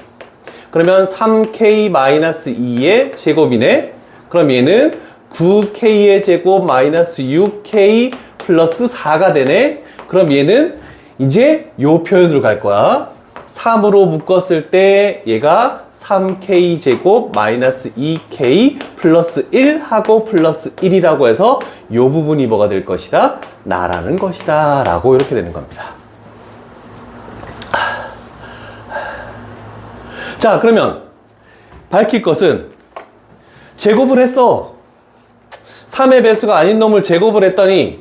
그러면 3K-2의 제곱이네. 그럼 얘는 9K의 제곱 마이너스 6K 플러스 4가 되네. 그럼 얘는 이제 요 표현으로 갈 거야. 3으로 묶었을 때 얘가 3K 제곱 마이너스 2K 플러스 1 하고 플러스 1이라고 해서 요 부분이 뭐가 될 것이다? 나라는 것이다 라고 이렇게 되는 겁니다. 자, 그러면 밝힐 것은 제곱을 했어. 3의 배수가 아닌 놈을 제곱을 했더니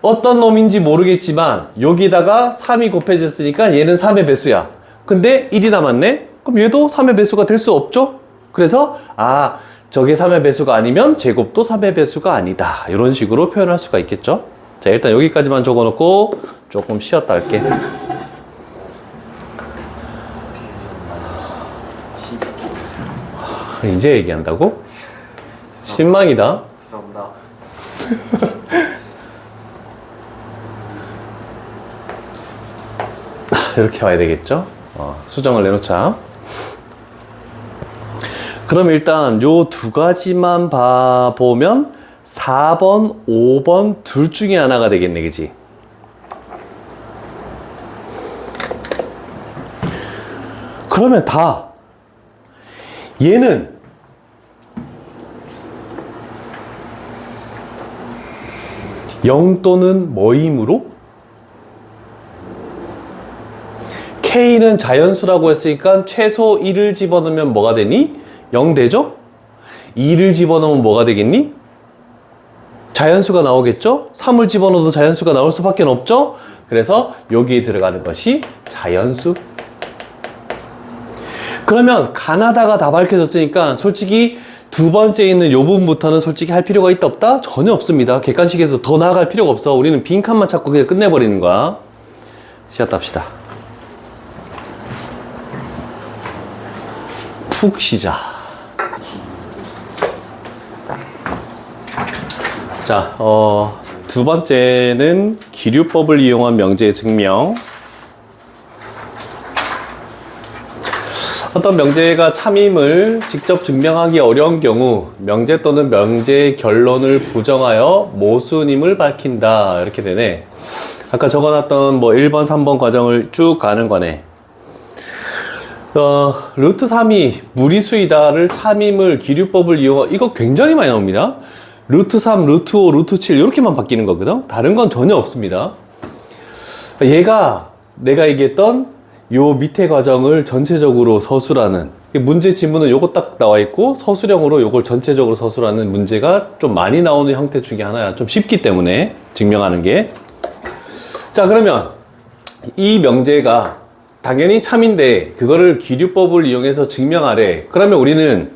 어떤 놈인지 모르겠지만 여기다가 3이 곱해졌으니까 얘는 3의 배수야. 근데 1이 남았네? 그럼 얘도 3의 배수가 될 수 없죠? 그래서 저게 3의 배수가 아니면 제곱도 3의 배수가 아니다. 이런 식으로 표현할 수가 있겠죠? 자, 일단 여기까지만 적어놓고 조금 쉬었다 할게. 이제 얘기한다고? 실망이다. 죄송합니다. 이렇게 와야 되겠죠? 수정을 내놓자. 그럼 일단 요 두 가지만 봐보면 4번, 5번 둘 중에 하나가 되겠네, 그지? 그러면 다 얘는 0 또는 뭐이므로 K는 자연수라고 했으니까 최소 1을 집어넣으면 뭐가 되니? 0 되죠? 2를 집어넣으면 뭐가 되겠니? 자연수가 나오겠죠? 3을 집어넣어도 자연수가 나올 수밖에 없죠? 그래서 여기에 들어가는 것이 자연수. 그러면 가나다가 다 밝혀졌으니까 솔직히 두 번째에 있는 이 부분부터는 솔직히 할 필요가 있다 없다? 전혀 없습니다. 객관식에서 더 나아갈 필요가 없어. 우리는 빈칸만 찾고 그냥 끝내버리는 거야. 쉬었다 합시다. 푹 쉬자. 자, 두 번째는 기류법을 이용한 명제의 증명. 어떤 명제가 참임을 직접 증명하기 어려운 경우 명제 또는 명제의 결론을 부정하여 모순임을 밝힌다. 이렇게 되네. 아까 적어놨던 뭐 1번, 3번 과정을 쭉 가는 거네. 루트 3이 무리수이다를 참임을 기류법을 이용하 이거 굉장히 많이 나옵니다. 루트 3, 루트 5, 루트 7 이렇게만 바뀌는 거거든. 다른 건 전혀 없습니다. 얘가 내가 얘기했던 요 밑에 과정을 전체적으로 서술하는 문제 지문은 요거 딱 나와 있고 서술형으로 요걸 전체적으로 서술하는 문제가 좀 많이 나오는 형태 중에 하나야. 좀 쉽기 때문에 증명하는 게. 자, 그러면 이 명제가 당연히 참인데 그거를 기류법을 이용해서 증명하래. 그러면 우리는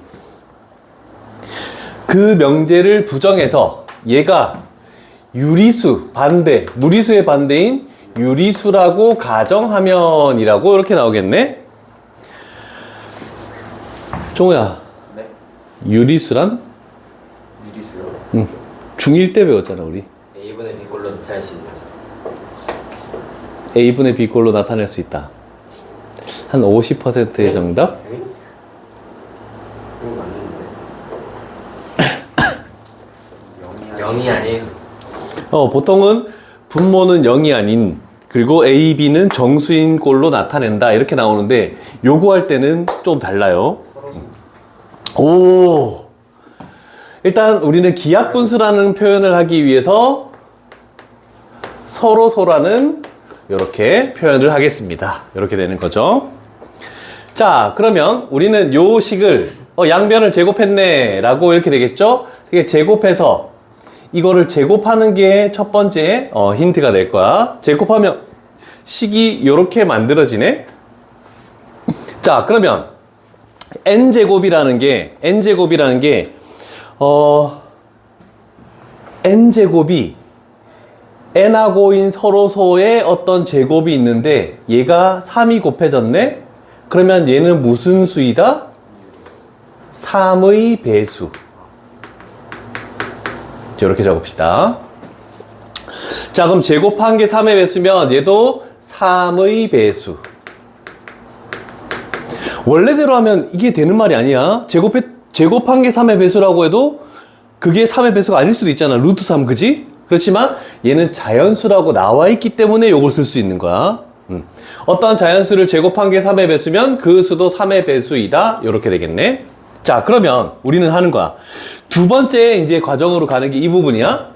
그 명제를 부정해서 얘가 유리수 반대, 무리수의 반대인 유리수라고 가정하면이라고 이렇게 나오겠네? 종우야. 네? 유리수란? 유리수요? 응. 중1 때 배웠잖아, 우리. A분의 B꼴로 나타낼 수 있는 A분의 B꼴로 나타낼 수 있다. 한 50%의 정답? 이거 맞는데 0이 아닌 보통은 분모는 0이 아닌 그리고 A, B는 정수인 꼴로 나타낸다 이렇게 나오는데 요구할 때는 좀 달라요. 오, 일단 우리는 기하분수라는 표현을 하기 위해서 서로서라는 이렇게 표현을 하겠습니다. 이렇게 되는 거죠. 자, 그러면 우리는 요 식을 양변을 제곱했네 라고 이렇게 되겠죠. 이게 제곱해서 이거를 제곱하는 게 첫 번째 힌트가 될 거야. 제곱하면 식이 이렇게 만들어지네. 자, 그러면 n제곱이라는 게 n제곱이 n하고인 서로소의 어떤 제곱이 있는데 얘가 3이 곱해졌네. 그러면 얘는 무슨 수이다? 3의 배수. 이렇게 적읍시다. 자, 그럼 제곱한 게 3의 배수면 얘도 3의 배수. 원래대로 하면 이게 되는 말이 아니야. 제곱한 게 3의 배수라고 해도 그게 3의 배수가 아닐 수도 있잖아. 루트 3, 그지? 그렇지만 얘는 자연수라고 나와 있기 때문에 이걸 쓸 수 있는 거야. 어떤 자연수를 제곱한 게 3의 배수면 그 수도 3의 배수이다. 이렇게 되겠네. 자, 그러면 우리는 하는 거야. 두 번째 이제 과정으로 가는 게 이 부분이야.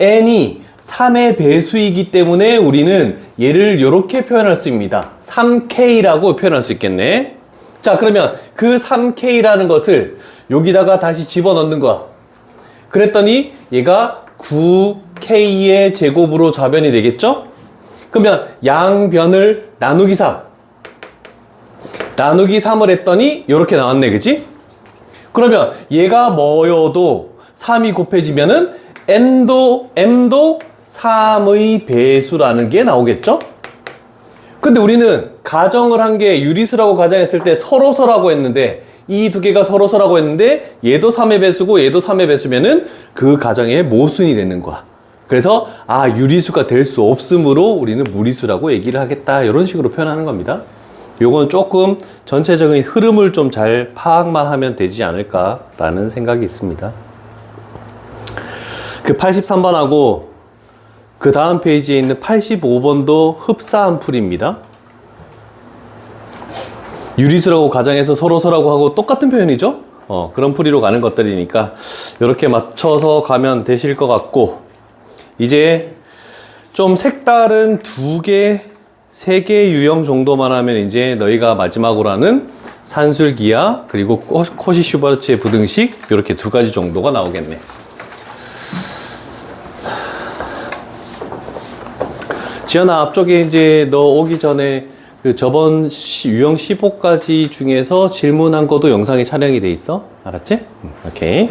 n이 3의 배수이기 때문에 우리는 얘를 이렇게 표현할 수 있습니다. 3k라고 표현할 수 있겠네. 자, 그러면 그 3k라는 것을 여기다가 다시 집어넣는 거야. 그랬더니 얘가 9k의 제곱으로 좌변이 되겠죠? 그러면 양변을 나누기 3. 나누기 3을 했더니 이렇게 나왔네, 그치? 그러면 얘가 뭐여도 3이 곱해지면은 m도 3의 배수라는 게 나오겠죠? 근데 우리는 가정을 한 게 유리수라고 가정했을 때 서로서라고 했는데 이 두 개가 서로서라고 했는데 얘도 3의 배수고 얘도 3의 배수면은 그 가정의 모순이 되는 거야. 그래서 유리수가 될 수 없으므로 우리는 무리수라고 얘기를 하겠다. 이런 식으로 표현하는 겁니다. 요건 조금 전체적인 흐름을 좀 잘 파악만 하면 되지 않을까라는 생각이 있습니다. 그 83번하고 그 다음 페이지에 있는 85번도 흡사한 풀입니다. 유리수라고 가정해서 서로서라고 하고 똑같은 표현이죠? 그런 풀이로 가는 것들이니까 이렇게 맞춰서 가면 되실 것 같고, 이제 좀 색다른 두 개 3개 유형 정도만 하면 이제 너희가 마지막으로 하는 산술기하 그리고 코시 슈바르츠의 부등식 이렇게 2가지 정도가 나오겠네. 지연아, 앞쪽에 이제 너 오기 전에 그 저번 유형 15가지 중에서 질문한 것도 영상에 촬영이 돼 있어. 알았지? 오케이.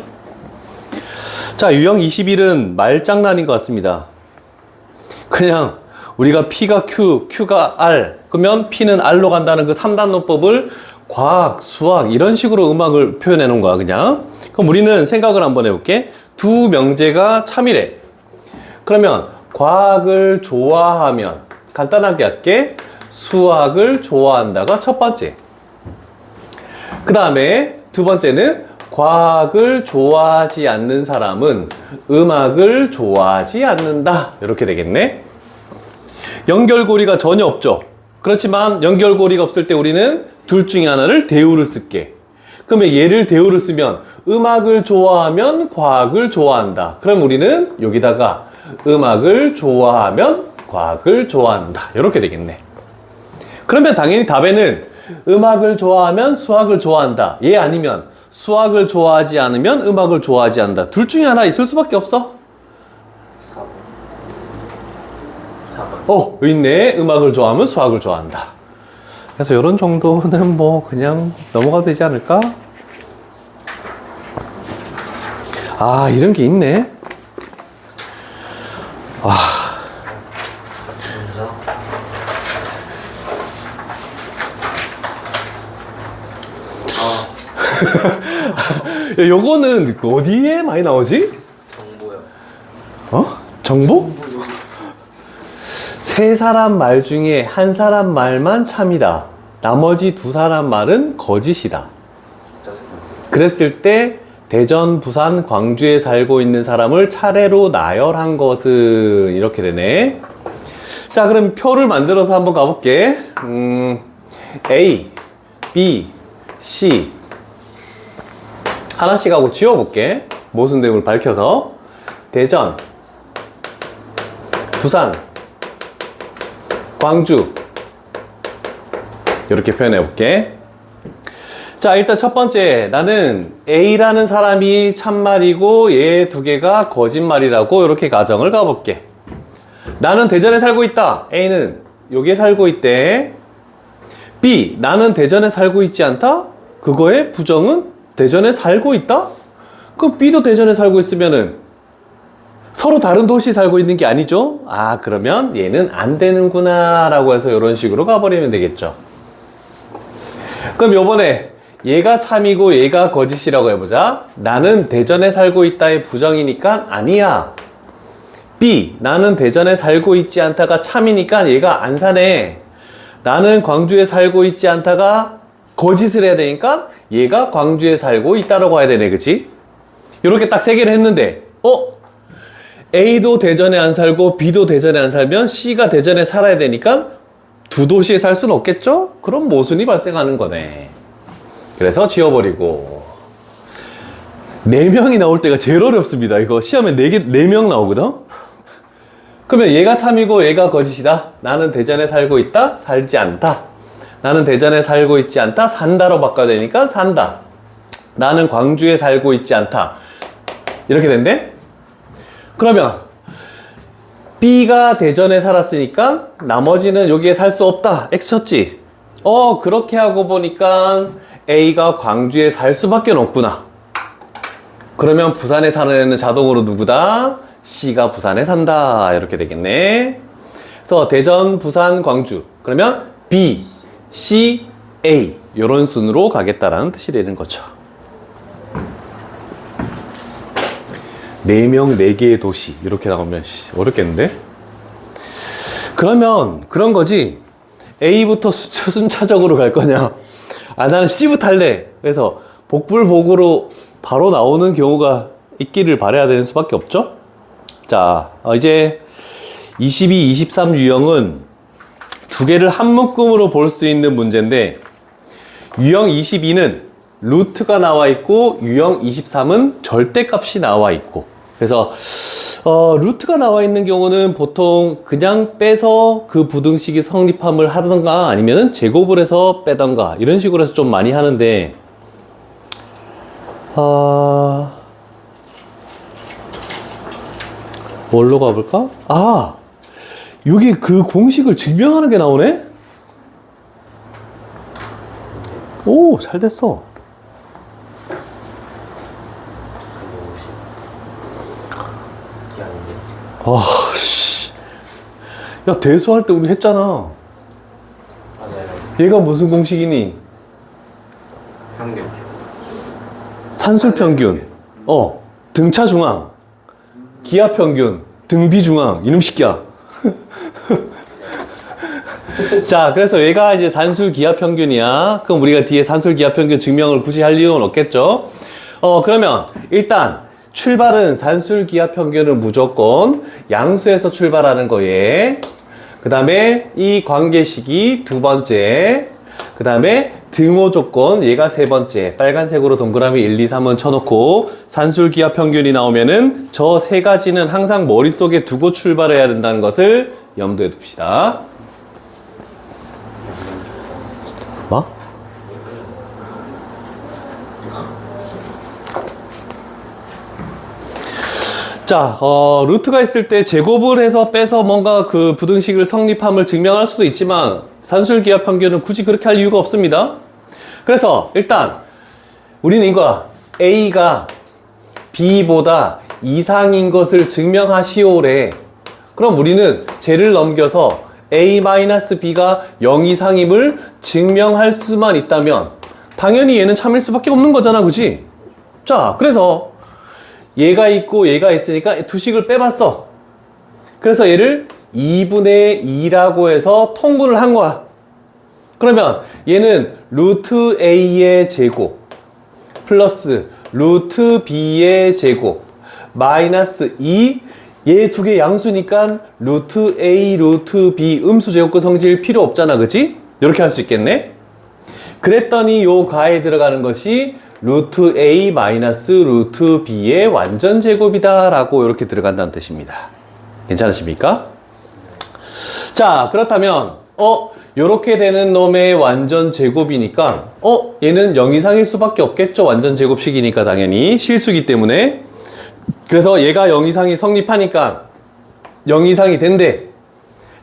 자, 유형 21은 말장난인 것 같습니다. 그냥 우리가 P가 Q, Q가 R, 그러면 P는 R로 간다는 그 3단노법을 과학, 수학 이런 식으로 음악을 표현해 놓은 거야, 그냥. 그럼 우리는 생각을 한번 해볼게. 두 명제가 참이래. 그러면 과학을 좋아하면 간단하게 할게. 수학을 좋아한다가 첫 번째. 그 다음에 두 번째는 과학을 좋아하지 않는 사람은 음악을 좋아하지 않는다. 이렇게 되겠네. 연결고리가 전혀 없죠. 그렇지만 연결고리가 없을 때 우리는 둘 중에 하나를 대우를 쓸게. 그러면 얘를 대우를 쓰면 음악을 좋아하면 과학을 좋아한다. 그럼 우리는 여기다가 음악을 좋아하면 과학을 좋아한다. 이렇게 되겠네. 그러면 당연히 답에는 음악을 좋아하면 수학을 좋아한다. 얘 아니면 수학을 좋아하지 않으면 음악을 좋아하지 않는다. 둘 중에 하나 있을 수밖에 없어. 4번. 있네. 음악을 좋아하면 수학을 좋아한다. 그래서 이런 정도는 뭐 그냥 넘어가도 되지 않을까? 아, 이런 게 있네. 와. 요거는 어디에 많이 나오지? 정보요. 정보? 세 사람 말 중에 한 사람 말만 참이다. 나머지 두 사람 말은 거짓이다. 그랬을 때 대전, 부산, 광주에 살고 있는 사람을 차례로 나열한 것은 이렇게 되네. 자, 그럼 표를 만들어서 한번 가볼게. A, B, C 하나씩 하고 지워볼게. 모순됨을 밝혀서. 대전, 부산, 광주 이렇게 표현해 볼게. 자, 일단 첫 번째, 나는 A라는 사람이 참말이고 얘 두 개가 거짓말이라고 이렇게 가정을 가볼게. 나는 대전에 살고 있다. A는 여기에 살고 있대. B, 나는 대전에 살고 있지 않다. 그거의 부정은 대전에 살고 있다? 그럼 B도 대전에 살고 있으면은 서로 다른 도시에 살고 있는 게 아니죠? 아, 그러면 얘는 안 되는구나 라고 해서 이런 식으로 가버리면 되겠죠. 그럼 요번에 얘가 참이고 얘가 거짓이라고 해보자. 나는 대전에 살고 있다의 부정이니까 아니야. B, 나는 대전에 살고 있지 않다가 참이니까 얘가 안 사네. 나는 광주에 살고 있지 않다가 거짓을 해야 되니까 얘가 광주에 살고 있다라고 해야 되네, 그치? 이렇게 딱 세 개를 했는데 A도 대전에 안 살고 B도 대전에 안 살면 C가 대전에 살아야 되니까 두 도시에 살 수는 없겠죠? 그럼 모순이 발생하는 거네. 그래서 지워버리고. 4명이 나올 때가 제일 어렵습니다. 이거 시험에 4명 나오거든? 그러면 얘가 참이고 얘가 거짓이다. 나는 대전에 살고 있다, 살지 않다. 나는 대전에 살고 있지 않다, 산다로 바꿔야 되니까 산다. 나는 광주에 살고 있지 않다. 이렇게 된대? 그러면 B가 대전에 살았으니까 나머지는 여기에 살 수 없다. X 쳤지? 그렇게 하고 보니까 A가 광주에 살 수밖에 없구나. 그러면 부산에 사는 애는 자동으로 누구다? C가 부산에 산다. 이렇게 되겠네. 그래서 대전, 부산, 광주. 그러면 B, C, A 이런 순으로 가겠다라는 뜻이 되는 거죠. 4명, 4개의 도시 이렇게 나오면 어렵겠는데? 그러면 그런 거지. A부터 순차적으로 갈 거냐? 나는 C부터 할래. 그래서 복불복으로 바로 나오는 경우가 있기를 바라야 되는 수밖에 없죠? 자, 이제 22, 23 유형은 두 개를 한 묶음으로 볼 수 있는 문제인데, 유형 22는 루트가 나와 있고 유형 23은 절대값이 나와 있고, 그래서 루트가 나와 있는 경우는 보통 그냥 빼서 그 부등식이 성립함을 하던가 아니면은 제곱을 해서 빼던가 이런 식으로 해서 좀 많이 하는데, 뭘로 가볼까? 여기 그 공식을 증명하는 게 나오네? 오, 잘 됐어. 이게 아닌데. 씨. 야, 대수할 때 우리 했잖아. 맞아요. 얘가 무슨 공식이니? 평균. 산술 평균. 등차 중앙. 기하 평균. 등비 중앙. 이놈 새끼야. 자, 그래서 얘가 이제 산술 기하 평균이야. 그럼 우리가 뒤에 산술 기하 평균 증명을 굳이 할 이유는 없겠죠? 그러면 일단 출발은 산술 기하 평균은 무조건 양수에서 출발하는 거에, 그 다음에 이 관계식이 두 번째, 그 다음에 등호 조건 얘가 세 번째, 빨간색으로 동그라미 1, 2, 3은 쳐놓고 산술 기하 평균이 나오면은 저 세 가지는 항상 머릿속에 두고 출발해야 된다는 것을 염두에 둡시다. 뭐? 자, 루트가 있을 때 제곱을 해서 빼서 뭔가 그 부등식을 성립함을 증명할 수도 있지만 산술기하 평균은 굳이 그렇게 할 이유가 없습니다. 그래서 일단 우리는 이거 A가 B보다 이상인 것을 증명하시오래. 그럼 우리는 쟤를 넘겨서 A-B가 0 이상임을 증명할 수만 있다면 당연히 얘는 참일 수밖에 없는 거잖아, 그치? 자, 그래서 얘가 있고 얘가 있으니까 두식을 빼봤어. 그래서 얘를 2분의 2라고 해서 통분을 한 거야. 그러면 얘는 루트 A의 제곱 플러스 루트 B의 제곱 마이너스 2, 얘 두 개 양수니까 루트 A, 루트 B 음수 제곱근 성질 필요 없잖아, 그치? 이렇게 할 수 있겠네. 그랬더니 요 가에 들어가는 것이 루트 A 마이너스 루트 B의 완전 제곱이다 라고 이렇게 들어간다는 뜻입니다. 괜찮으십니까? 자, 그렇다면 요렇게 되는 놈의 완전 제곱이니까 얘는 0 이상일 수밖에 없겠죠. 완전 제곱식이니까 당연히 실수기 때문에. 그래서 얘가 0 이상이 성립하니까 0 이상이 된대.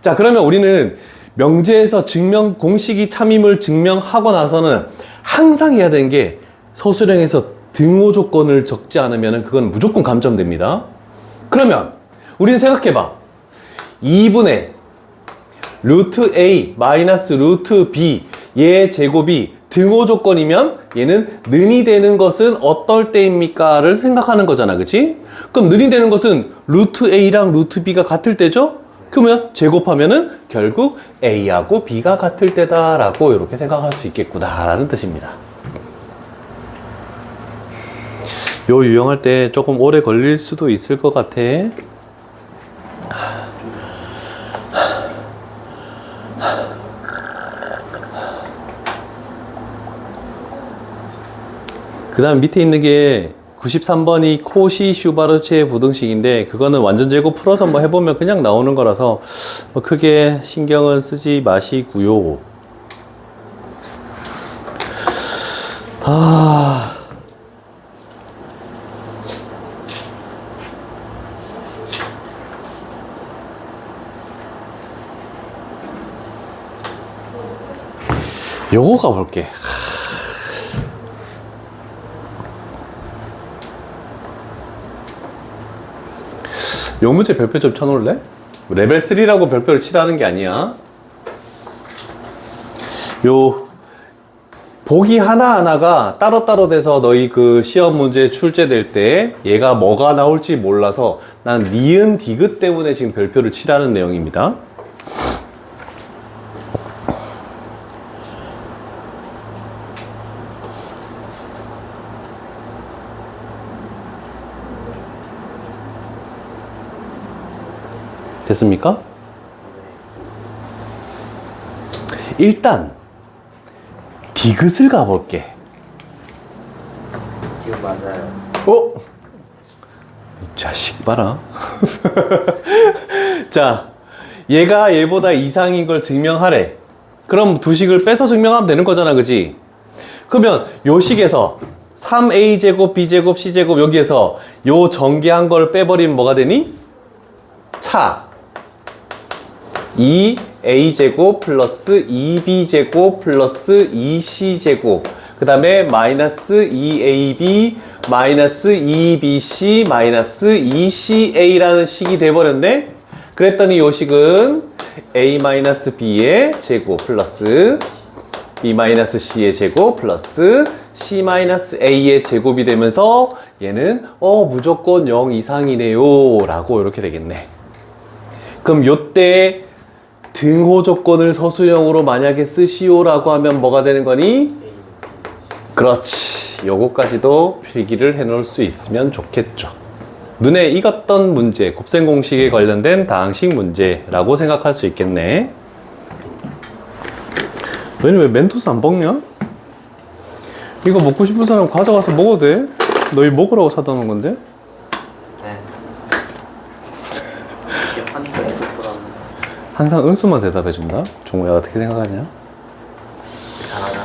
자, 그러면 우리는 명제에서 증명 공식이 참임을 증명하고 나서는 항상 해야 되는 게 서술형에서 등호 조건을 적지 않으면 그건 무조건 감점됩니다. 그러면 우리는 생각해봐. 2분의 루트 A 마이너스 루트 B 얘의 제곱이 등호 조건이면 얘는 는이 되는 것은 어떨 때입니까? 를 생각하는 거잖아, 그치? 그럼 는이 되는 것은 루트 A랑 루트 B가 같을 때죠? 그러면 제곱하면은 결국 A하고 B가 같을 때다 라고 이렇게 생각할 수 있겠구나 라는 뜻입니다. 요 유형할 때 조금 오래 걸릴 수도 있을 것 같아. 그 다음 밑에 있는 게 93번이 코시 슈바르체 부등식인데 그거는 완전 제곱 풀어서 뭐 해보면 그냥 나오는 거라서 뭐 크게 신경은 쓰지 마시고요. 요거 가볼게. 요 문제 별표 좀 쳐놓을래? 레벨 3라고 별표를 치라는 게 아니야. 요 보기 하나하나가 따로따로 돼서 너희 그 시험 문제 출제될 때 얘가 뭐가 나올지 몰라서 난 니은 디귿 때문에 지금 별표를 치라는 내용입니다. 됐습니까? 일단 디귿을 가볼게. 지금 맞아요. 이 자식 봐라. 자, 얘가 얘보다 이상인 걸 증명하래. 그럼 두 식을 빼서 증명하면 되는 거잖아, 그지? 그러면 요 식에서 3a제곱, b제곱, c제곱 여기에서 요 전개한 걸 빼버리면 뭐가 되니? 차 2a제곱 플러스 2b제곱 플러스 2c제곱 그 다음에 마이너스 2ab 마이너스 2bc 마이너스 2ca라는 식이 돼버렸네. 그랬더니 요 식은 a 마이너스 b의 제곱 플러스 b 마이너스 c의 제곱 플러스 c 마이너스 a의 제곱이 되면서 얘는 무조건 0 이상이네요 라고 이렇게 되겠네. 그럼 요때 등호 조건을 서술형으로 만약에 쓰시오라고 하면 뭐가 되는 거니? 그렇지. 요거까지도 필기를 해 놓을 수 있으면 좋겠죠. 눈에 익었던 문제, 곱셈 공식에 관련된 다항식 문제라고 생각할 수 있겠네. 너희는 왜 멘토스 안 먹냐? 이거 먹고 싶은 사람 가져가서 먹어도 돼? 너희 먹으라고 사다 놓은 건데? 네. 이게 하니까 있었더라고. 항상 은수만 대답해준다? 종우야 어떻게 생각하냐? 잘하자.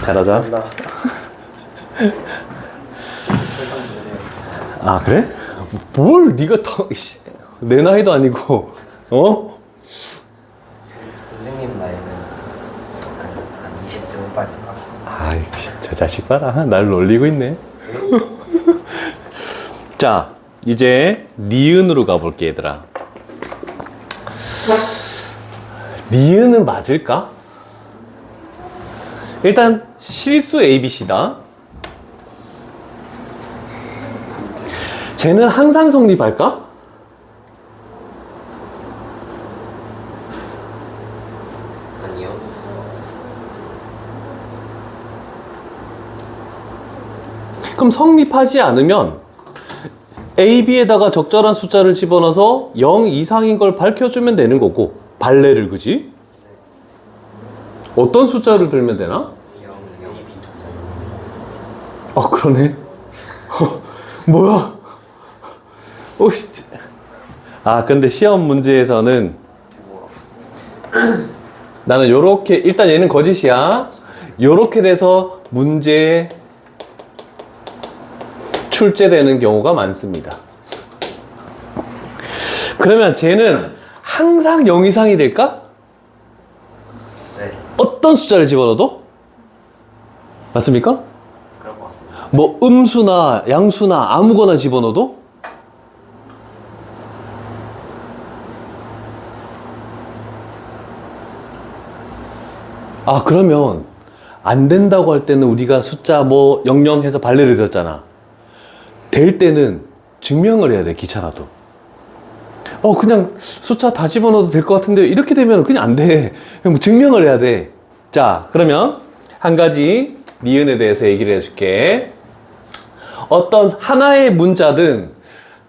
잘하자. 감사합니다. 아 그래? 뭘 네가 내 나이도 아니고 어? 선생님 나이는 한 20쯤 빠질까? 아이 저 자식 봐라 날 놀리고 있네. 자 이제 니은으로 가볼게 얘들아. 니은은 맞을까? 일단 실수 ABC다. 쟤는 항상 성립할까? 아니요. 그럼 성립하지 않으면 AB에다가 적절한 숫자를 집어넣어서 0 이상인 걸 밝혀주면 되는 거고 발레를 그지? 어떤 숫자를 들면 되나? 0, 0, 2, 2, 아 그러네. 뭐야? 오씨. 아 근데 시험 문제에서는 나는 요렇게 일단 얘는 거짓이야. 요렇게 돼서 문제에 출제되는 경우가 많습니다. 그러면 쟤는 항상 0 이상이 될까? 네. 어떤 숫자를 집어넣어도? 맞습니까? 그럴 것 같습니다. 뭐 음수나 양수나 아무거나 집어넣어도? 아 그러면 안 된다고 할 때는 우리가 숫자 뭐 00 해서 발레를 들었잖아. 될 때는 증명을 해야 돼. 귀찮아도 그냥 숫자 다 집어넣어도 될 것 같은데 이렇게 되면 그냥 안 돼. 뭐 증명을 해야 돼. 자 그러면 한 가지 니은에 대해서 얘기를 해줄게. 어떤 하나의 문자든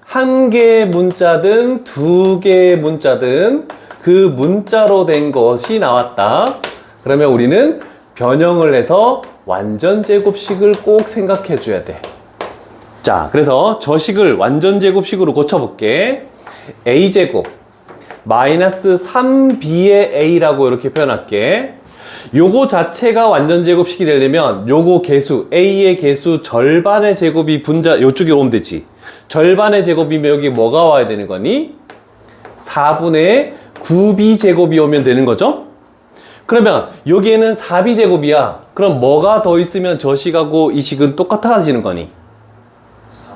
한 개의 문자든 두 개의 문자든 그 문자로 된 것이 나왔다. 그러면 우리는 변형을 해서 완전 제곱식을 꼭 생각해 줘야 돼. 자, 그래서 저 식을 완전 제곱식으로 고쳐볼게. a제곱 마이너스 3b의 a라고 이렇게 표현할게. 요거 자체가 완전 제곱식이 되려면 요거 개수 a의 개수 절반의 제곱이 분자 요쪽에 오면 되지. 절반의 제곱이면 여기 뭐가 와야 되는 거니? 4분의 9b 제곱이 오면 되는 거죠. 그러면 여기에는 4b 제곱이야. 그럼 뭐가 더 있으면 저 식하고 이 식은 똑같아지는 거니? 4.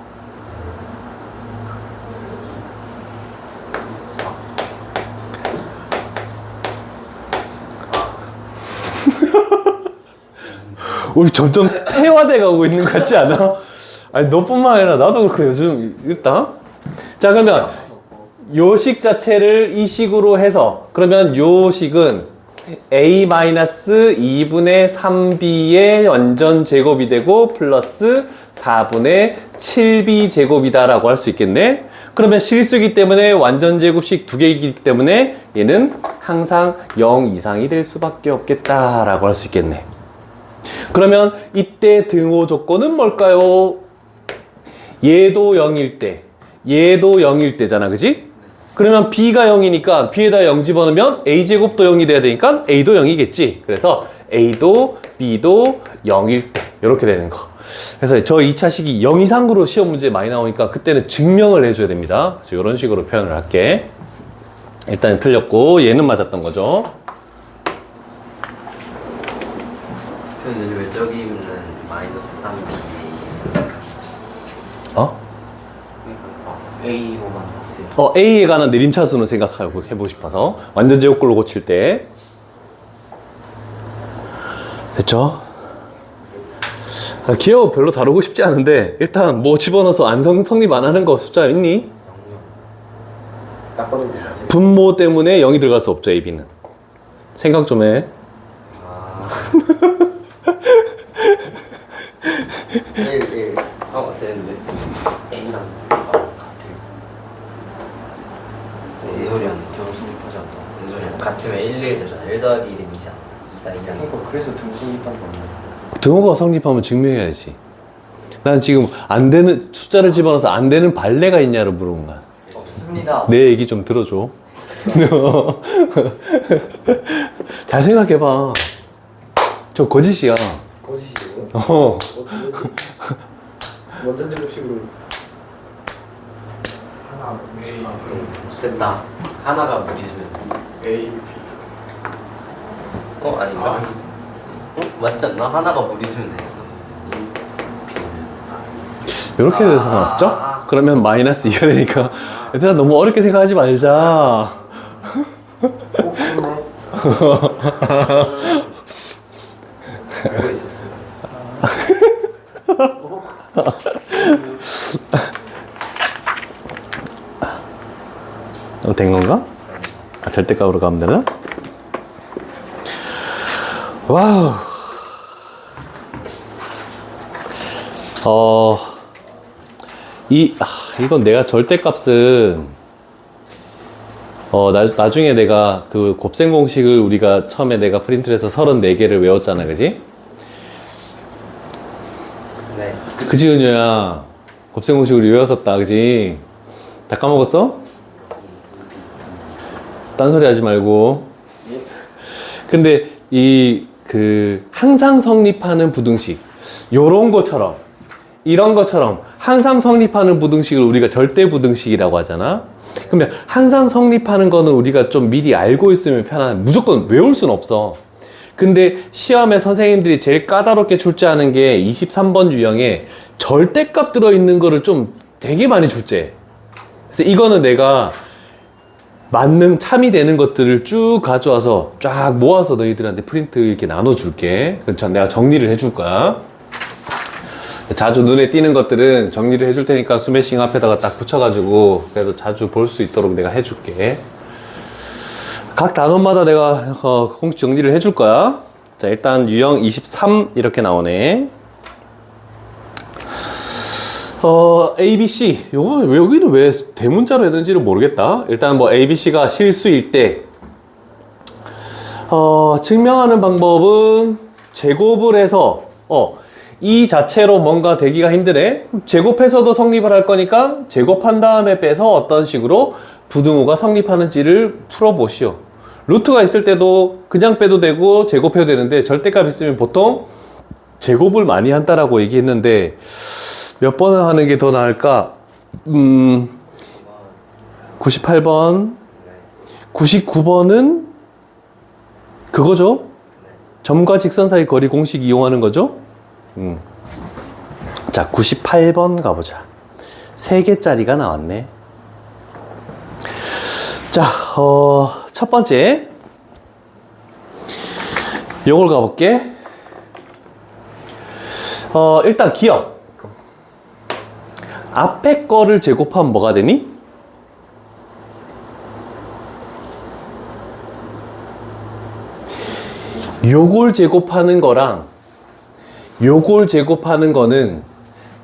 우리 점점 태화돼 가고 있는 것 같지 않아? 아니 너뿐만 아니라 나도 그렇고 요즘 있다. 자 그러면 요 식 자체를 이 식으로 해서 그러면 요 식은 a-2분의 3b의 완전 제곱이 되고 플러스 4분의 7b 제곱이다 라고 할 수 있겠네. 그러면 실수이기 때문에 완전 제곱식 두 개이기 때문에 얘는 항상 0 이상이 될 수밖에 없겠다 라고 할 수 있겠네. 그러면 이때 등호 조건은 뭘까요? 얘도 0일 때 얘도 0일 때잖아, 그지? 그러면 b가 0이니까 b에다 0 집어넣으면 a제곱도 0이 돼야 되니까 a도 0이겠지. 그래서 a도 b도 0일 때 이렇게 되는 거. 그래서 저 2차식이 0 이상으로 시험 문제 많이 나오니까 그때는 증명을 해줘야 됩니다. 그래서 이런 식으로 표현을 할게. 일단 틀렸고 얘는 맞았던 거죠. 선생님 왜 저기 있는 마이너스 3b 어? A로만 봤어요. A에 관한 내림차수는 생각하고 해보고 싶어서 완전 제곱글로 고칠 때 됐죠? 기억 별로 다루고 싶지 않은데 일단 뭐 집어넣어서 성립 안 하는 거 숫자 있니? 딱 봐도 뭐지? 분모 때문에 0이 들어갈 수 없죠, A, B는. 생각 좀 해. 아. 1, 1. 되는데. A랑 같아요. 이 소리는 등호 성립하지 않다. 무슨 소리야? 같으면 1, 1 되잖아. 1 더하기 1은 2잖아. 2가 2랑. 그러니까 그래서 등호 성립한 거 아니야? 등호가 성립하면 증명해야지. 난 지금 안 되는, 숫자를 집어넣어서 안 되는 발레가 있냐를 물어본 거야. 없습니다. 내 얘기 좀 들어줘. 잘 생각해봐. 저 거짓이야. 거짓이에요? 어. 원전 제곱식으로 하나 됐다. 하나가 무리수면 A, B 아닌가? 맞지 않나? 하나가 무리수면 돼. 이렇게 돼서 상관없죠? 그러면 마이너스 2가 되니까. 얘들아, 너무 어렵게 생각하지 말자. 알고 있었어. 된 건가? 절대값으로 가면 되나? 와우. 이건 내가 절대값은, 나중에 내가 그 곱셈 공식을 우리가 처음에 내가 프린트를 해서 34개를 외웠잖아, 그지? 네. 그지, 은효야? 곱셈 공식을 외웠었다, 그지? 다 까먹었어? 딴소리 하지 말고. 근데 항상 성립하는 부등식, 요런 것처럼, 이런 것처럼 항상 성립하는 부등식을 우리가 절대 부등식이라고 하잖아. 그러면 항상 성립하는 거는 우리가 좀 미리 알고 있으면 편한, 무조건 외울 수는 없어. 근데 시험에 선생님들이 제일 까다롭게 출제하는 게 23번 유형에 절대값 들어있는 거를 좀 되게 많이 출제해. 그래서 이거는 내가 만능 참이 되는 것들을 쭉 가져와서 쫙 모아서 너희들한테 프린트 이렇게 나눠줄게. 내가 정리를 해줄 거야. 자주 눈에 띄는 것들은 정리를 해줄 테니까 스매싱 앞에다가 딱 붙여가지고 그래도 자주 볼 수 있도록 내가 해줄게. 각 단원마다 내가 공식 정리를 해줄 거야. 자, 일단 유형 23 이렇게 나오네. A, B, C. 여기는 왜 대문자로 했는지를 모르겠다. 일단 뭐 A, B, C가 실수일 때, 증명하는 방법은 제곱을 해서, 이 자체로 뭔가 되기가 힘드네. 제곱해서도 성립을 할 거니까 제곱한 다음에 빼서 어떤 식으로 부등호가 성립하는지를 풀어보시오. 루트가 있을 때도 그냥 빼도 되고 제곱해도 되는데 절대값 있으면 보통 제곱을 많이 한다라고 얘기했는데 몇 번을 하는 게 더 나을까? 98번, 99번은 그거죠? 점과 직선 사이 거리 공식 이용하는 거죠? 자, 98번 가보자. 3개짜리가 나왔네. 자, 첫 번째. 요걸 가볼게. 일단 기억. 앞에 거를 제곱하면 뭐가 되니? 요걸 제곱하는 거랑 요걸 제곱하는 거는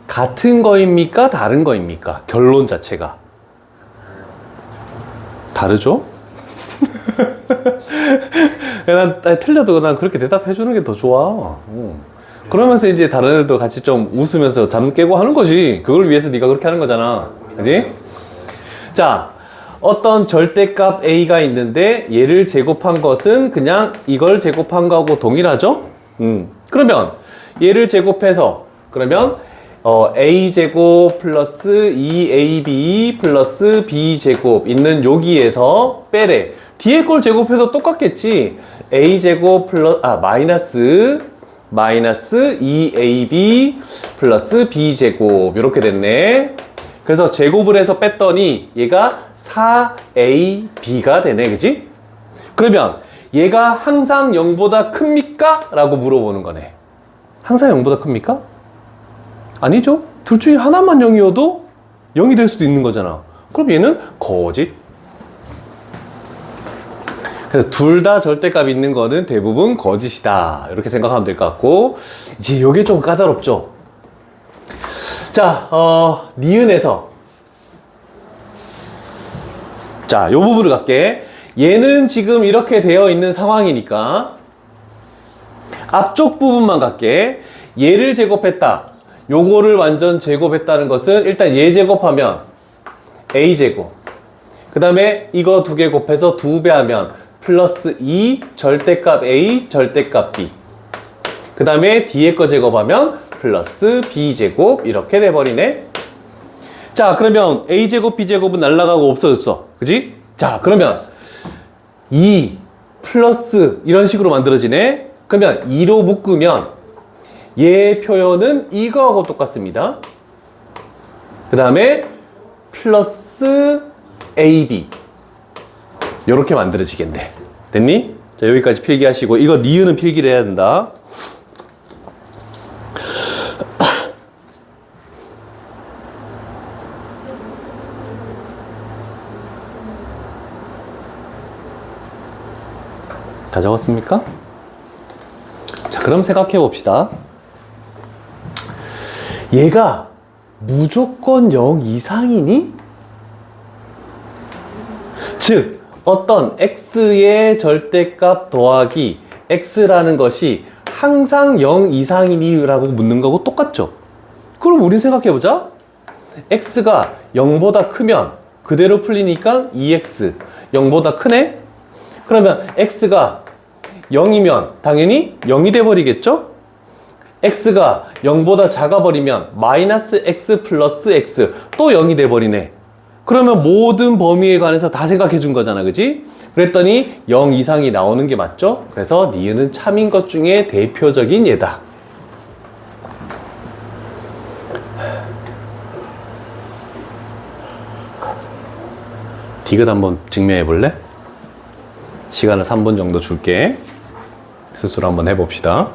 같은 거입니까? 다른 거입니까? 결론 자체가. 다르죠? 난 틀려도 난 그렇게 대답해 주는 게 더 좋아. 그러면서 이제 다른 애들도 같이 좀 웃으면서 잠 깨고 하는 거지. 그걸 위해서 네가 그렇게 하는 거잖아. 그지? 자, 어떤 절대값 a가 있는데 얘를 제곱한 것은 그냥 이걸 제곱한 거하고 동일하죠? 그러면 얘를 제곱해서 그러면 a제곱 플러스 2ab 플러스 b제곱 있는 여기에서 빼래. 뒤에 걸 제곱해서 똑같겠지. a제곱 플러스 마이너스 2ab 플러스 b제곱 이렇게 됐네. 그래서 제곱을 해서 뺐더니 얘가 4ab가 되네. 그지? 그러면 얘가 항상 0보다 큽니까? 라고 물어보는 거네. 항상 0보다 큽니까? 아니죠. 둘 중에 하나만 0이어도 0이 될 수도 있는 거잖아. 그럼 얘는 거짓. 그래서 둘 다 절대값이 있는 거는 대부분 거짓이다. 이렇게 생각하면 될 것 같고, 이제 요게 좀 까다롭죠. 자, 니은에서 자, 요 부분을 갈게. 얘는 지금 이렇게 되어 있는 상황이니까 앞쪽 부분만 갈게. 얘를 제곱했다. 요거를 완전 제곱했다는 것은 일단 얘 제곱하면 a제곱, 그 다음에 이거 두 개 곱해서 2배 하면 플러스 2 절대값 a 절대값 b, 그 다음에 뒤에 거 제곱하면 플러스 b제곱 이렇게 돼버리네. 자, 그러면 a제곱 b제곱은 날라가고 없어졌어. 그지? 자, 그러면 2 플러스 이런 식으로 만들어지네. 그러면 2로 묶으면 얘 표현은 이거하고 똑같습니다. 그 다음에 플러스 ab 이렇게 만들어지겠네. 됐니? 자, 여기까지 필기하시고 이거 니은은 필기를 해야 된다. 다 적었습니까? 자, 그럼 생각해 봅시다. 얘가 무조건 0 이상이니? 즉, 어떤 x의 절대값 더하기 x라는 것이 항상 0 이상이니? 라고 묻는 거하고 똑같죠? 그럼 우린 생각해 보자. x가 0보다 크면 그대로 풀리니까 2x 0보다 크네? 그러면 x가 0이면 당연히 0이 돼버리겠죠? x가 0보다 작아버리면 마이너스 x 플러스 x 또 0이 돼버리네. 그러면 모든 범위에 관해서 다 생각해 준 거잖아. 그지? 그랬더니 0 이상이 나오는 게 맞죠? 그래서 니은은 참인 것 중에 대표적인 예다. 디귿 한번 증명해 볼래? 시간을 3분 정도 줄게. 스스로 한번 해봅시다.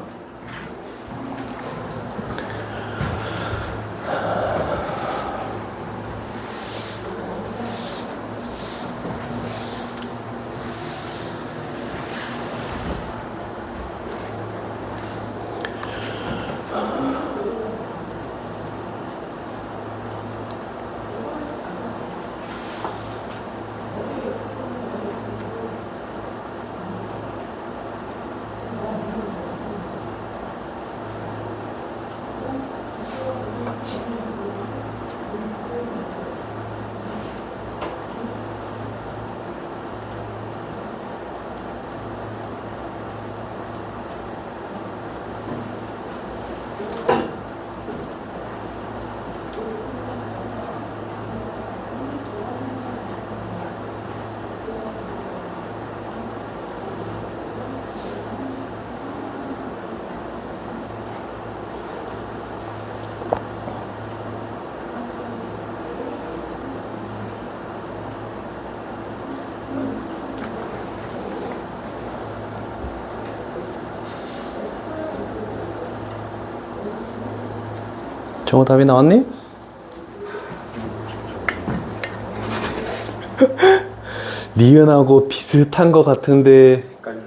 정호 답이 나왔니? 니은하고 비슷한 것 같은데 헷갈리네.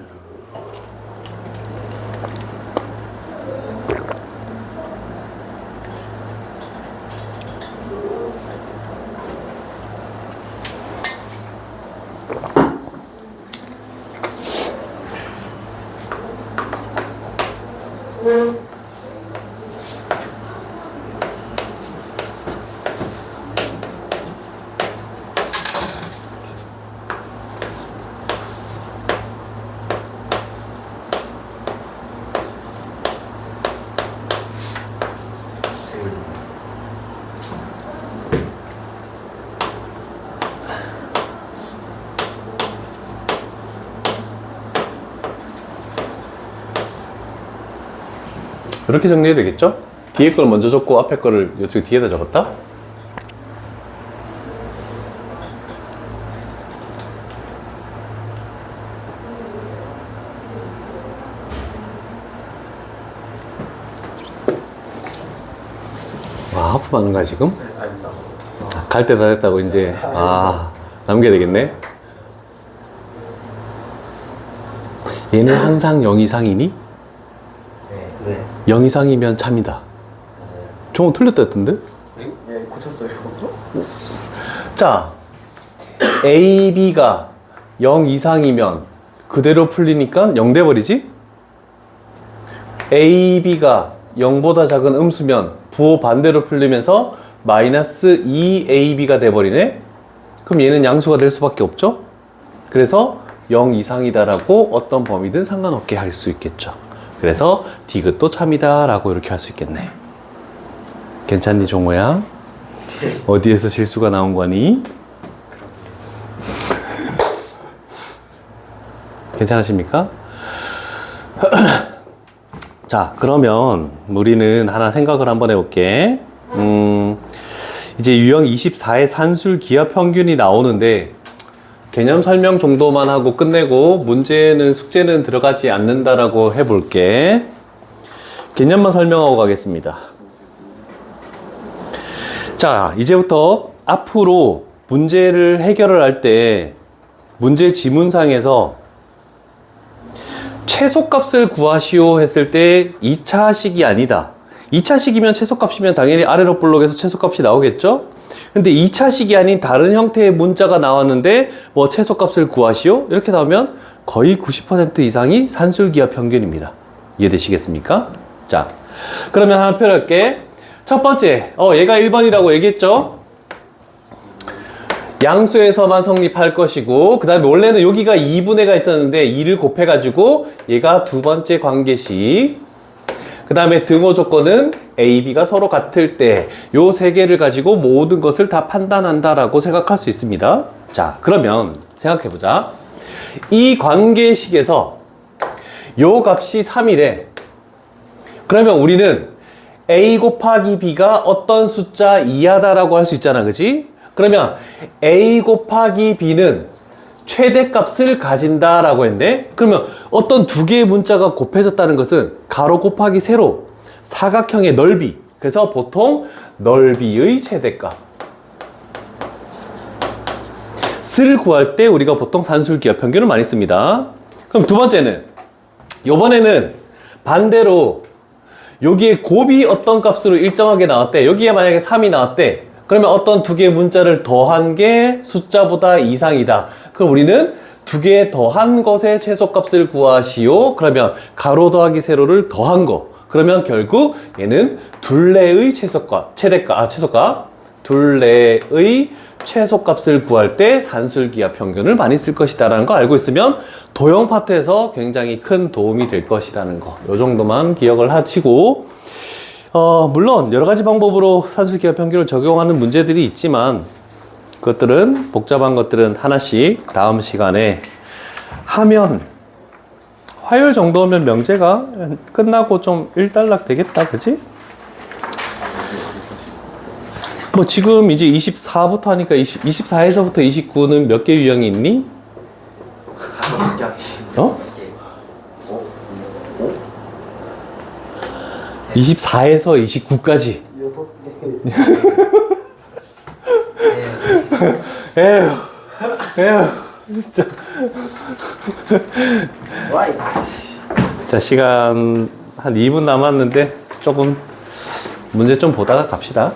이렇게 정리해도 되겠죠? 뒤에 걸 먼저 적고 앞에 거를 이쪽 뒤에다 적었다? 와, 하프 맞는 거야, 지금? 아닙니다. 갈 때 다 됐다고, 이제. 남겨야 되겠네. 얘는 항상 0 이상이니? 네. 0 이상이면 참이다. 맞아요. 저거 틀렸다 했던데? 예, 고쳤어요. 자, A, B가 0 이상이면 그대로 풀리니까 0 돼버리지? A, B가 0보다 작은 음수면 부호 반대로 풀리면서 마이너스 2AB가 돼버리네? 그럼 얘는 양수가 될 수밖에 없죠? 그래서 0 이상이다라고 어떤 범위든 상관없게 할 수 있겠죠. 그래서 디귿도 참이다라고 이렇게 할 수 있겠네. 괜찮니, 종호야? 어디에서 실수가 나온 거니? 괜찮으십니까? 자, 그러면 우리는 하나 생각을 한번 해볼게. 이제 유형 24의 산술 기하 평균이 나오는데 개념 설명 정도만 하고 끝내고 문제는 숙제는 들어가지 않는다라고 해볼게. 개념만 설명하고 가겠습니다. 자, 이제부터 앞으로 문제를 해결을 할 때 문제 지문상에서 최소값을 구하시오 했을 때 2차식이 아니다. 2차식이면 최소값이면 당연히 아래로 블록에서 최소값이 나오겠죠? 근데 2차식이 아닌 다른 형태의 문자가 나왔는데 뭐 최소값을 구하시오? 이렇게 나오면 거의 90% 이상이 산술기하 평균입니다. 이해되시겠습니까? 자, 그러면 하나 표현할게. 첫 번째, 얘가 1번이라고 얘기했죠? 양수에서만 성립할 것이고, 그 다음에 원래는 여기가 2분의가 있었는데 2를 곱해가지고 얘가 두 번째 관계식. 그 다음에 등호 조건은 A, B가 서로 같을 때 요 세 개를 가지고 모든 것을 다 판단한다라고 생각할 수 있습니다. 자, 그러면 생각해보자. 이 관계식에서 요 값이 3이래. 그러면 우리는 A 곱하기 B가 어떤 숫자 이하다라고 할 수 있잖아, 그지? 그러면 A 곱하기 B는 최대값을 가진다라고 했는데, 그러면 어떤 두 개의 문자가 곱해졌다는 것은 가로 곱하기 세로, 사각형의 넓이, 그래서 보통 넓이의 최대값 을 구할 때 우리가 보통 산술기하 평균을 많이 씁니다. 그럼 두 번째는, 요번에는 반대로 여기에 곱이 어떤 값으로 일정하게 나왔대. 여기에 만약에 3이 나왔대. 그러면 어떤 두 개의 문자를 더한 게 숫자보다 이상이다. 그럼 우리는 두 개 더한 것의 최소값을 구하시오. 그러면 가로 더하기 세로를 더한 거. 그러면 결국 얘는 둘레의 최소값, 최소값. 둘레의 최소값을 구할 때 산술기하 평균을 많이 쓸 것이다라는 거 알고 있으면 도형 파트에서 굉장히 큰 도움이 될 것이라는 거. 요 정도만 기억을 하시고, 물론 여러 가지 방법으로 산술기하 평균을 적용하는 문제들이 있지만 그것들은 복잡한 것들은 하나씩 다음 시간에 하면 화요일 정도면 명제가 끝나고 좀 일단락 되겠다, 그지? 뭐 지금 이제 24부터 하니까 24에서부터 29는 몇 개 유형이 있니? 어? 24에서 29까지. 에휴, 진짜. 자, 시간 한 2분 남았는데 조금 문제 좀 보다가 갑시다.